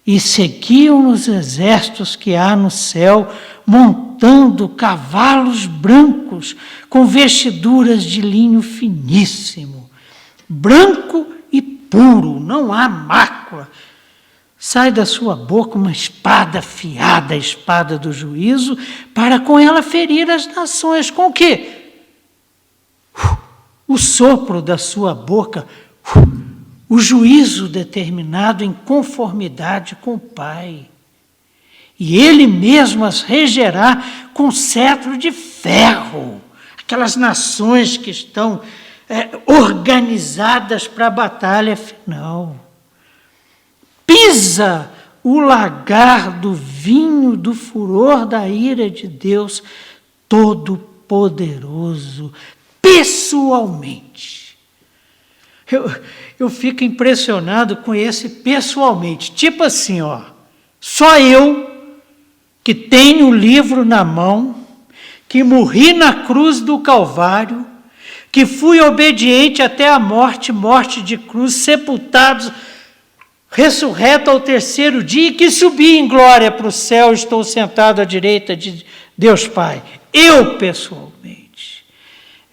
E seguiam os exércitos que há no céu, montando cavalos brancos, com vestiduras de linho finíssimo, branco e puro, não há mácula. Sai da sua boca uma espada afiada, a espada do juízo, para com ela ferir as nações. Com o quê? O sopro da sua boca, o juízo determinado em conformidade com o Pai. E ele mesmo as regerá com cetro de ferro. Aquelas nações que estão organizadas para a batalha final. Pisa o lagar do vinho do furor da ira de Deus Todo-Poderoso, pessoalmente. Eu fico impressionado com esse pessoalmente. Tipo assim, só eu que tenho o livro na mão, que morri na cruz do Calvário, que fui obediente até a morte de cruz, sepultado, ressurreto ao 3º dia, e que subi em glória para o céu, estou sentado à direita de Deus Pai. Eu, pessoalmente,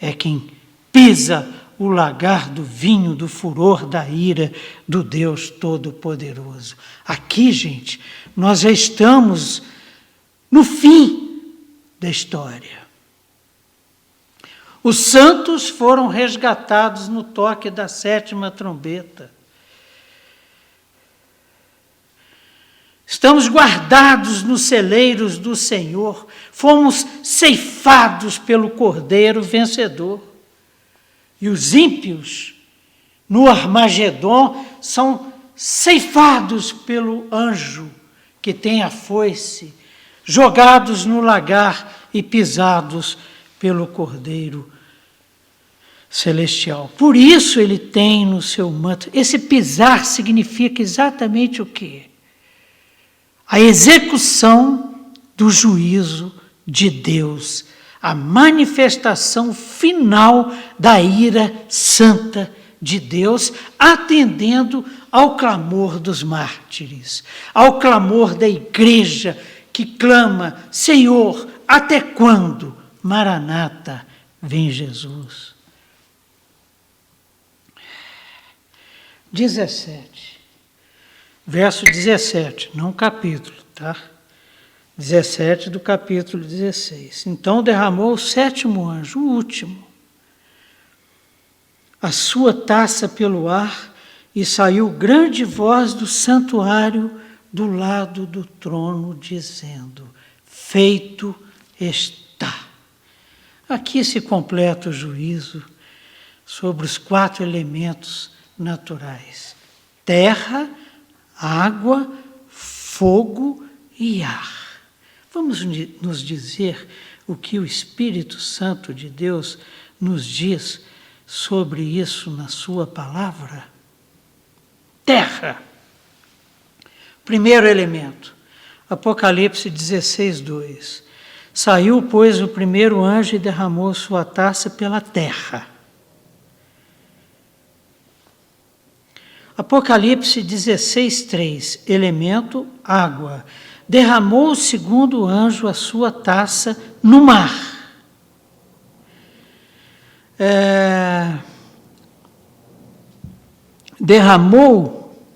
é quem pisa o lagar do vinho, do furor da ira do Deus Todo-Poderoso. Aqui, gente, nós já estamos no fim da história. Os santos foram resgatados no toque da 7ª trombeta. Estamos guardados nos celeiros do Senhor, fomos ceifados pelo Cordeiro vencedor. E os ímpios, no Armagedon, são ceifados pelo anjo que tem a foice, jogados no lagar e pisados pelo Cordeiro celestial. Por isso ele tem no seu manto. Esse pisar significa exatamente o quê? A execução do juízo de Deus, a manifestação final da ira santa de Deus, atendendo ao clamor dos mártires, ao clamor da igreja que clama: Senhor, até quando? Maranata, vem Jesus. 17. Verso 17, não capítulo, tá? 17 do capítulo 16. Então derramou o 7º anjo, o último, a sua taça pelo ar, e saiu grande voz do santuário do lado do trono, dizendo: feito está. Aqui se completa o juízo sobre os 4 elementos naturais: terra, água, fogo e ar. Vamos nos dizer o que o Espírito Santo de Deus nos diz sobre isso na sua palavra? Terra. Primeiro elemento, Apocalipse 16, 2. Saiu, pois, o primeiro anjo e derramou sua taça pela terra. Apocalipse 16, 3. Elemento, água. Derramou o segundo anjo a sua taça no mar. Derramou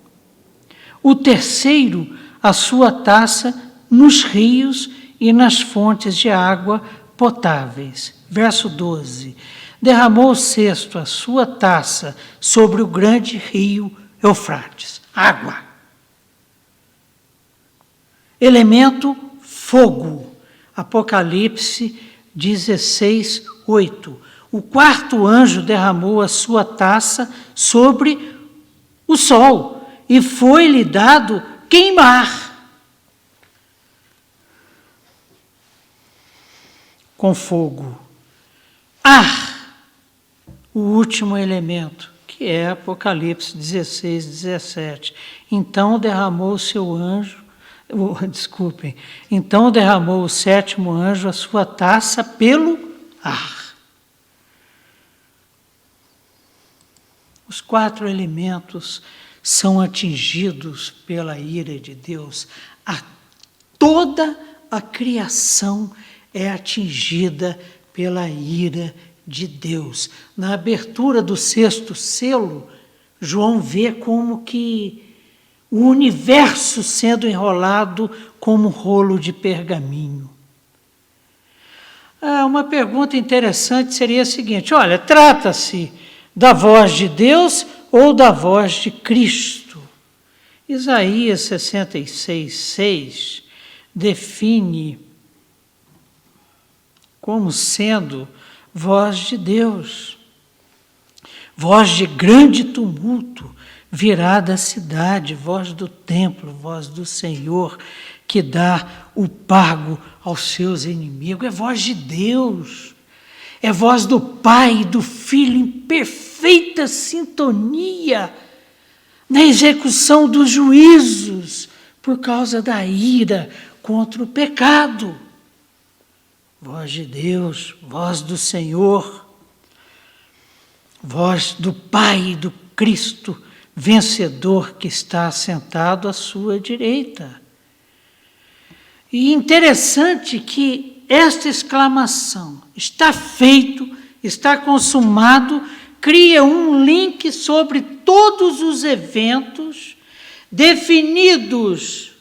o terceiro a sua taça nos rios e nas fontes de água potáveis. Verso 12. Derramou o sexto a sua taça sobre o grande rio Eufrates. Água. Elemento, fogo. Apocalipse 16, 8. O quarto anjo derramou a sua taça sobre o sol e foi-lhe dado queimar com fogo. Ar, o último elemento, que é Apocalipse 16, 17. Então derramou então derramou o sétimo anjo a sua taça pelo ar. Os quatro elementos são atingidos pela ira de Deus. Toda a criação é atingida pela ira de Deus. Na abertura do sexto selo, João vê como que o universo sendo enrolado como um rolo de pergaminho. Uma pergunta interessante seria a seguinte: olha, trata-se da voz de Deus ou da voz de Cristo? Isaías 66, 6 define como sendo voz de Deus. Voz de grande tumulto virá da cidade, voz do templo, voz do Senhor, que dá o pago aos seus inimigos. É voz de Deus. É voz do Pai e do Filho em perfeita sintonia na execução dos juízos por causa da ira contra o pecado. Voz de Deus, voz do Senhor, voz do Pai e do Cristo vencedor que está assentado à sua direita. E interessante que esta exclamação, está feito, está consumado, cria um link sobre todos os eventos definidos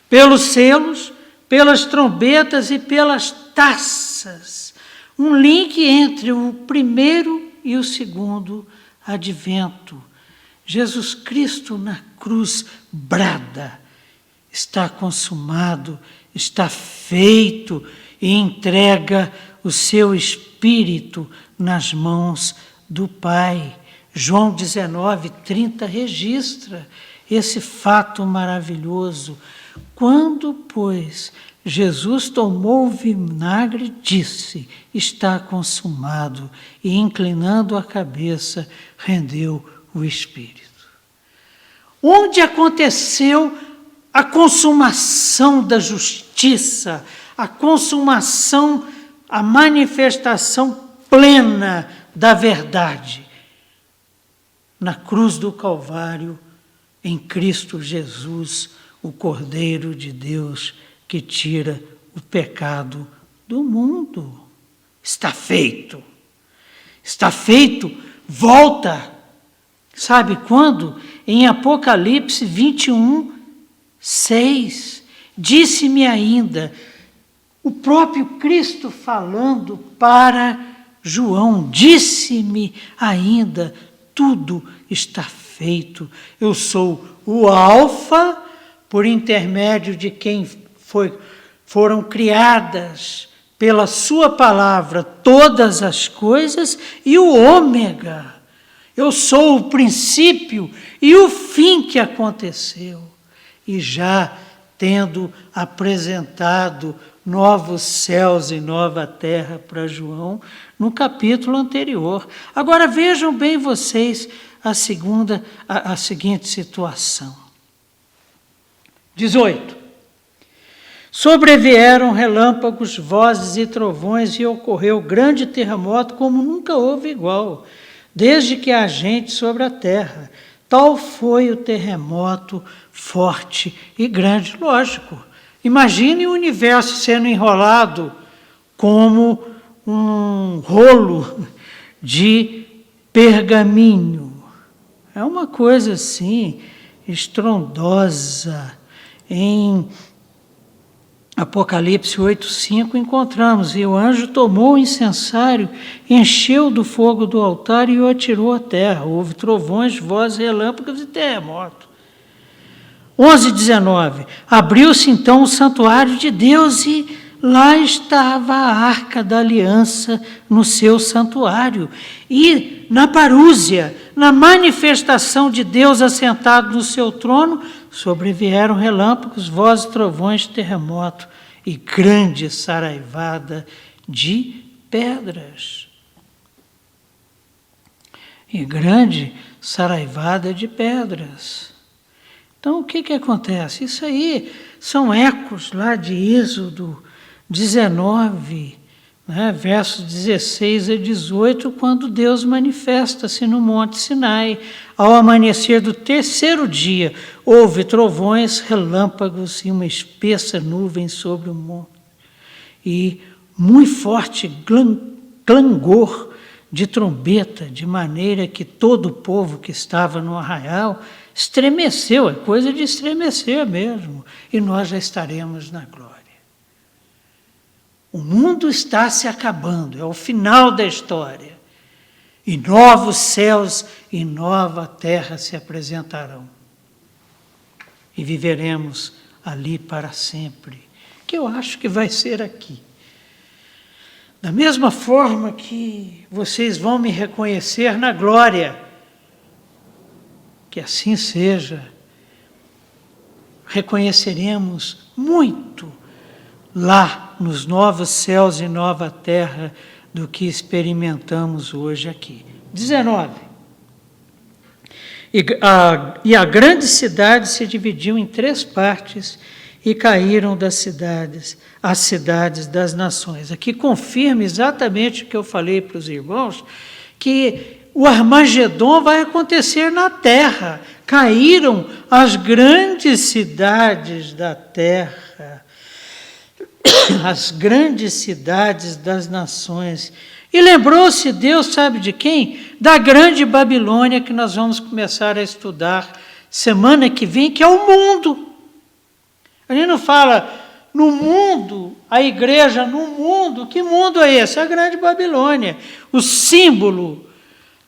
pelos selos, pelas trombetas e pelas taças. Um link entre o primeiro e o segundo advento. Jesus Cristo na cruz brada: está consumado, está feito, e entrega o seu Espírito nas mãos do Pai. João 19, 30 registra esse fato maravilhoso. Quando, pois, Jesus tomou o vinagre, disse: está consumado, e inclinando a cabeça, rendeu o Espírito. Onde aconteceu a consumação da justiça, a consumação, a manifestação plena da verdade? Na cruz do Calvário, em Cristo Jesus, o Cordeiro de Deus que tira o pecado do mundo. Está feito. Está feito. Volta. Sabe quando? Em Apocalipse 21, 6, disse-me ainda, o próprio Cristo falando para João, disse-me ainda, tudo está feito. Eu sou o Alfa, por intermédio de quem foram criadas pela sua palavra todas as coisas, e o Ômega. Eu sou o princípio e o fim que aconteceu. E já tendo apresentado novos céus e nova terra para João no capítulo anterior. Agora vejam bem vocês a seguinte situação. 18. Sobrevieram relâmpagos, vozes e trovões e ocorreu grande terremoto como nunca houve igual, desde que há gente sobre a terra. Tal foi o terremoto forte e grande. Lógico, imagine o universo sendo enrolado como um rolo de pergaminho. É uma coisa assim, estrondosa. Em Apocalipse 8,5 encontramos: e o anjo tomou o incensário, encheu do fogo do altar e o atirou à terra. Houve trovões, vozes, relâmpagos e terremoto. 11:19. Abriu-se então o santuário de Deus e lá estava a arca da aliança no seu santuário. E na parúzia, na manifestação de Deus assentado no seu trono, sobrevieram relâmpagos, vozes, trovões, terremoto e grande saraivada de pedras. E grande saraivada de pedras. Então, o que acontece? Isso aí são ecos lá de Êxodo 19, versos 16 a 18, quando Deus manifesta-se no Monte Sinai. Ao amanhecer do terceiro dia, houve trovões, relâmpagos e uma espessa nuvem sobre o monte. E muito forte clangor de trombeta, de maneira que todo o povo que estava no arraial estremeceu, é coisa de estremecer mesmo, e nós já estaremos na glória. O mundo está se acabando, é o final da história. E novos céus e nova terra se apresentarão. E viveremos ali para sempre, que eu acho que vai ser aqui. Da mesma forma que vocês vão me reconhecer na glória, que assim seja, reconheceremos muito lá nos novos céus e nova terra do que experimentamos hoje aqui. 19. E a grande cidade se dividiu em 3 partes e caíram das cidades, as cidades das nações. Aqui confirma exatamente o que eu falei para os irmãos, que o Armagedon vai acontecer na terra. Caíram as grandes cidades da terra, as grandes cidades das nações. E lembrou-se Deus, sabe de quem? Da grande Babilônia, que nós vamos começar a estudar semana que vem, que é o mundo. A gente não fala no mundo, a igreja no mundo. Que mundo é esse? A grande Babilônia, o símbolo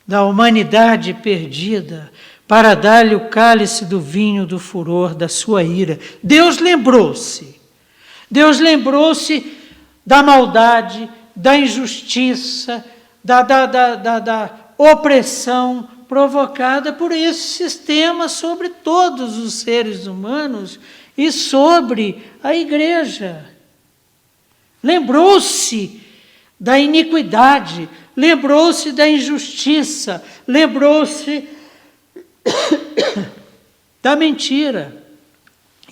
da humanidade perdida, para dar-lhe o cálice do vinho do furor da sua ira. Deus lembrou-se. Deus lembrou-se da maldade, da injustiça, da opressão provocada por esse sistema sobre todos os seres humanos e sobre a igreja. Lembrou-se da iniquidade, lembrou-se da injustiça, lembrou-se da mentira.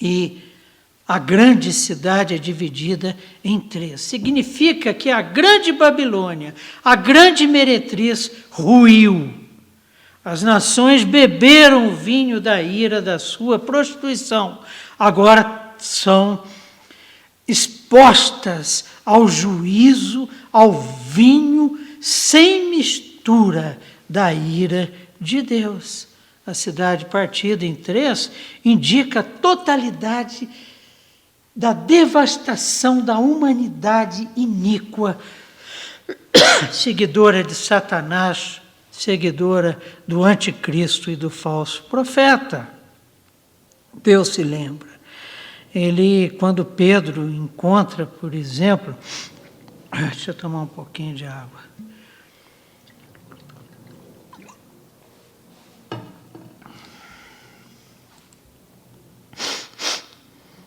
E a grande cidade é dividida em 3. Significa que a grande Babilônia, a grande meretriz, ruiu. As nações beberam o vinho da ira da sua prostituição. Agora são expostas ao juízo, ao vinho sem mistura da ira de Deus. A cidade partida em 3 indica a totalidade da devastação da humanidade iníqua, seguidora de Satanás, seguidora do anticristo e do falso profeta. Deus se lembra. Ele, quando Pedro encontra, por exemplo, deixa eu tomar um pouquinho de água.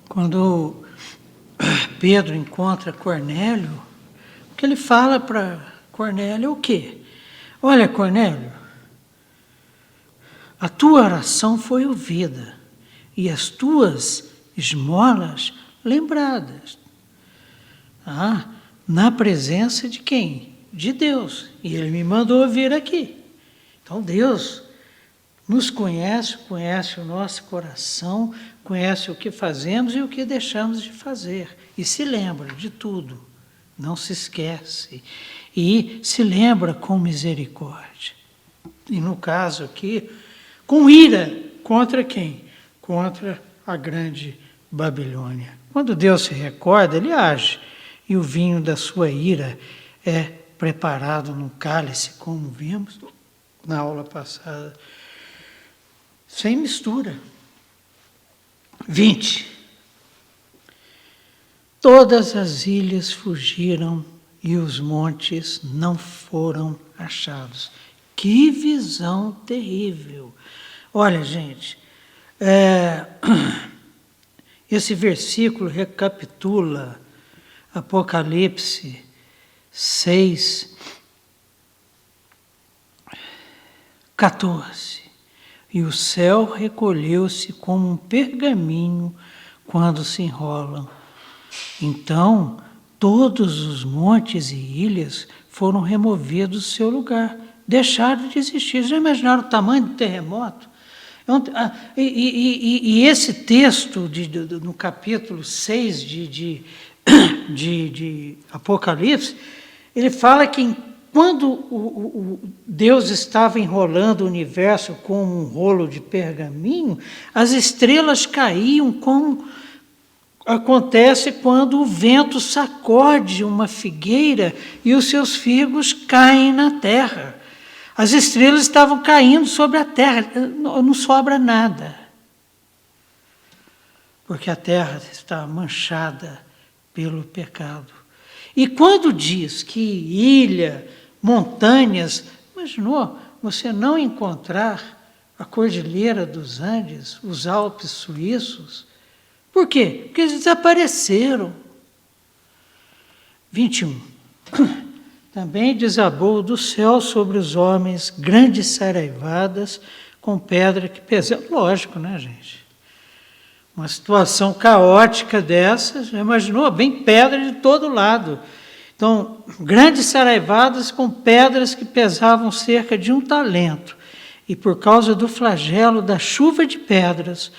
Quando Pedro encontra Cornélio, o que ele fala para Cornélio é o quê? Olha, Cornélio, a tua oração foi ouvida e as tuas esmolas lembradas. Na presença de quem? De Deus. E ele me mandou vir aqui. Então Deus nos conhece, conhece o nosso coração, conhece o que fazemos e o que deixamos de fazer. E se lembra de tudo. Não se esquece. E se lembra com misericórdia. E no caso aqui, com ira, contra quem? Contra a grande Babilônia. Quando Deus se recorda, ele age. E o vinho da sua ira é preparado num cálice, como vimos na aula passada, sem mistura. 20. Todas as ilhas fugiram e os montes não foram achados. Que visão terrível! Olha, gente, esse versículo recapitula Apocalipse 6, 14. E o céu recolheu-se como um pergaminho quando se enrolam. Então, todos os montes e ilhas foram removidos do seu lugar, deixaram de existir. Já imaginaram o tamanho do terremoto? E esse texto, no capítulo 6 de Apocalipse, ele fala que quando Deus estava enrolando o universo como um rolo de pergaminho, as estrelas caíam como acontece quando o vento sacode uma figueira e os seus figos caem na terra. As estrelas estavam caindo sobre a terra, não sobra nada, porque a terra está manchada pelo pecado. E quando diz que ilha, montanhas, imaginou você não encontrar a Cordilheira dos Andes, os Alpes suíços? Por quê? Porque eles desapareceram. 21. Também desabou do céu sobre os homens grandes saraivadas com pedra que pesava. Lógico, né, gente? Uma situação caótica dessa, já imaginou? Bem pedra de todo lado. Então, grandes saraivadas com pedras que pesavam cerca de 1 talento. E por causa do flagelo da chuva de pedras,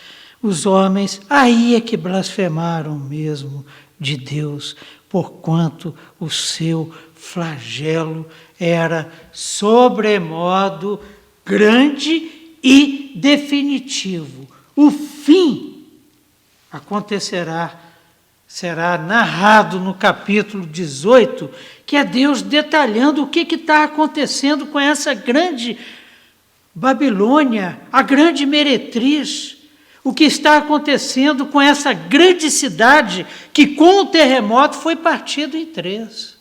os homens, aí é que blasfemaram mesmo de Deus, porquanto o seu flagelo era sobremodo grande e definitivo. O fim acontecerá, será narrado no capítulo 18, que é Deus detalhando o que está acontecendo com essa grande Babilônia, a grande meretriz, o que está acontecendo com essa grande cidade que com o terremoto foi partido em 3.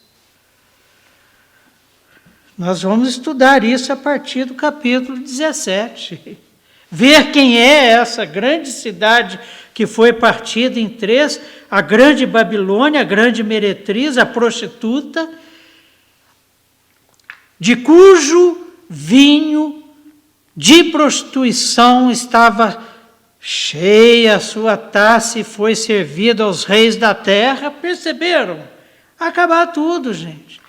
Nós vamos estudar isso a partir do capítulo 17. Ver quem é essa grande cidade que foi partida em 3, a grande Babilônia, a grande meretriz, a prostituta, de cujo vinho de prostituição estava cheia a sua taça e foi servida aos reis da terra. Perceberam? Acabar tudo, gente.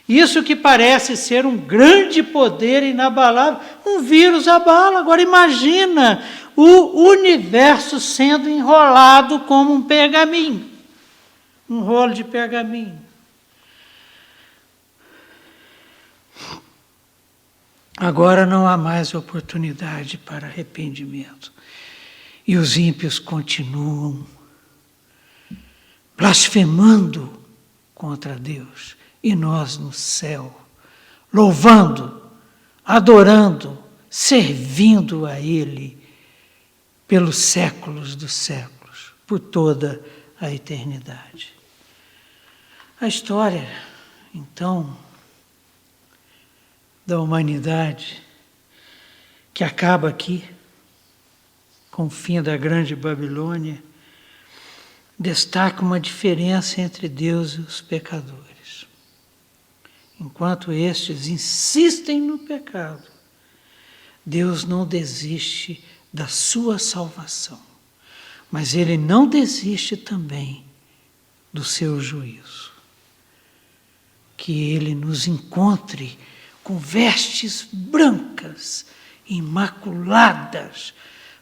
Isso que parece ser um grande poder inabalável, um vírus abala. Agora imagina o universo sendo enrolado como um pergaminho, um rolo de pergaminho. Agora não há mais oportunidade para arrependimento. E os ímpios continuam blasfemando contra Deus. E nós no céu, louvando, adorando, servindo a Ele pelos séculos dos séculos, por toda a eternidade. A história, então, da humanidade, que acaba aqui, com o fim da grande Babilônia, destaca uma diferença entre Deus e os pecadores. Enquanto estes insistem no pecado, Deus não desiste da sua salvação, mas Ele não desiste também do seu juízo. Que Ele nos encontre com vestes brancas, imaculadas,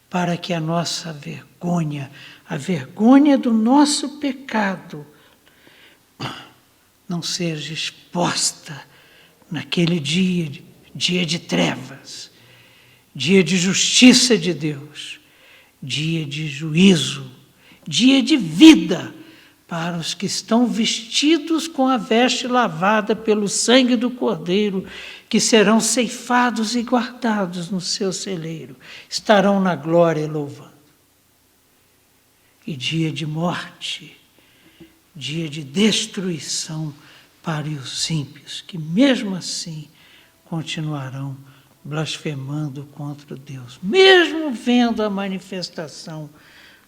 para que a nossa vergonha, a vergonha do nosso pecado, não seja exposta naquele dia de trevas, dia de justiça de Deus, dia de juízo, dia de vida para os que estão vestidos com a veste lavada pelo sangue do Cordeiro, que serão ceifados e guardados no seu celeiro, estarão na glória louvando. E dia de morte, dia de destruição para os ímpios, que mesmo assim continuarão blasfemando contra Deus, mesmo vendo a manifestação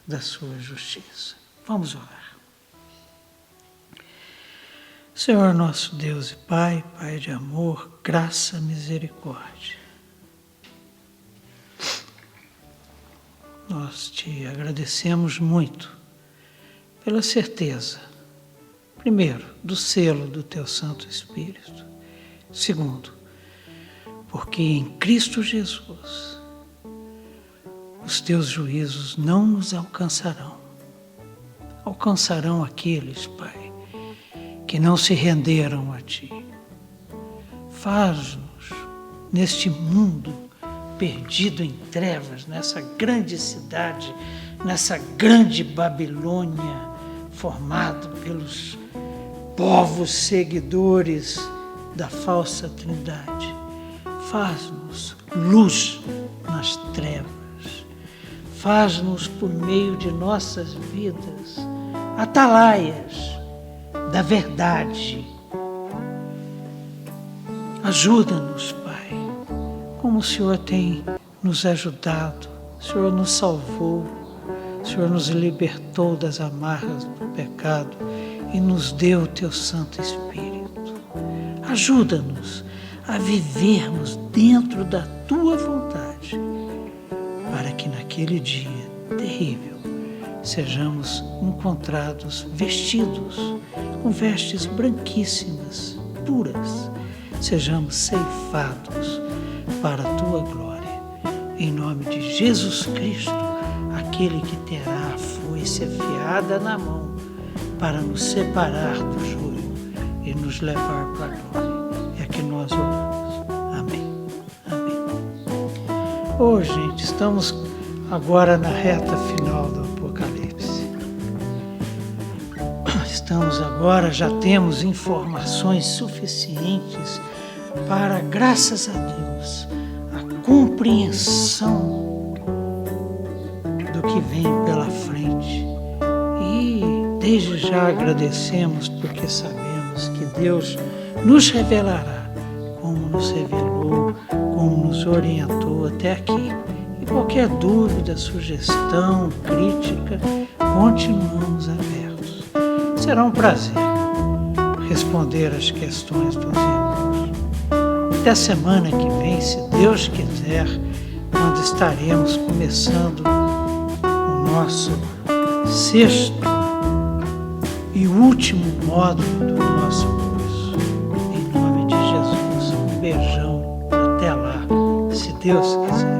da sua justiça. Vamos orar. Senhor nosso Deus e Pai, Pai de amor, graça, misericórdia. Nós te agradecemos muito pela certeza, primeiro, do selo do teu Santo Espírito. Segundo, porque em Cristo Jesus os teus juízos não nos alcançarão. Alcançarão aqueles, Pai, que não se renderam a Ti. Faz-nos, neste mundo perdido em trevas, nessa grande cidade, nessa grande Babilônia, formado pelos povos seguidores da falsa trindade, faz-nos luz nas trevas, faz-nos por meio de nossas vidas atalaias da verdade. Ajuda-nos, Pai, como o Senhor tem nos ajudado, o Senhor nos salvou, o Senhor nos libertou das amarras do pecado e nos deu o Teu Santo Espírito. Ajuda-nos a vivermos dentro da Tua vontade, para que naquele dia terrível sejamos encontrados vestidos com vestes branquíssimas, puras, sejamos ceifados para a Tua glória. Em nome de Jesus Cristo, aquele que terá a foice afiada na mão para nos separar do joio e nos levar para a glória. É que nós oramos. Amém. Amém. Gente, estamos agora na reta final do Apocalipse. Já temos informações suficientes para, graças a Deus, a compreensão do que vem pela frente. E desde já agradecemos porque sabemos que Deus nos revelará como nos revelou, como nos orientou até aqui. E qualquer dúvida, sugestão, crítica, continuamos abertos. Será um prazer responder as questões dos irmãos. Até semana que vem, se Deus quiser, quando estaremos começando o nosso 6º e último módulo do nosso curso. Em nome de Jesus, um beijão. Até lá, se Deus quiser.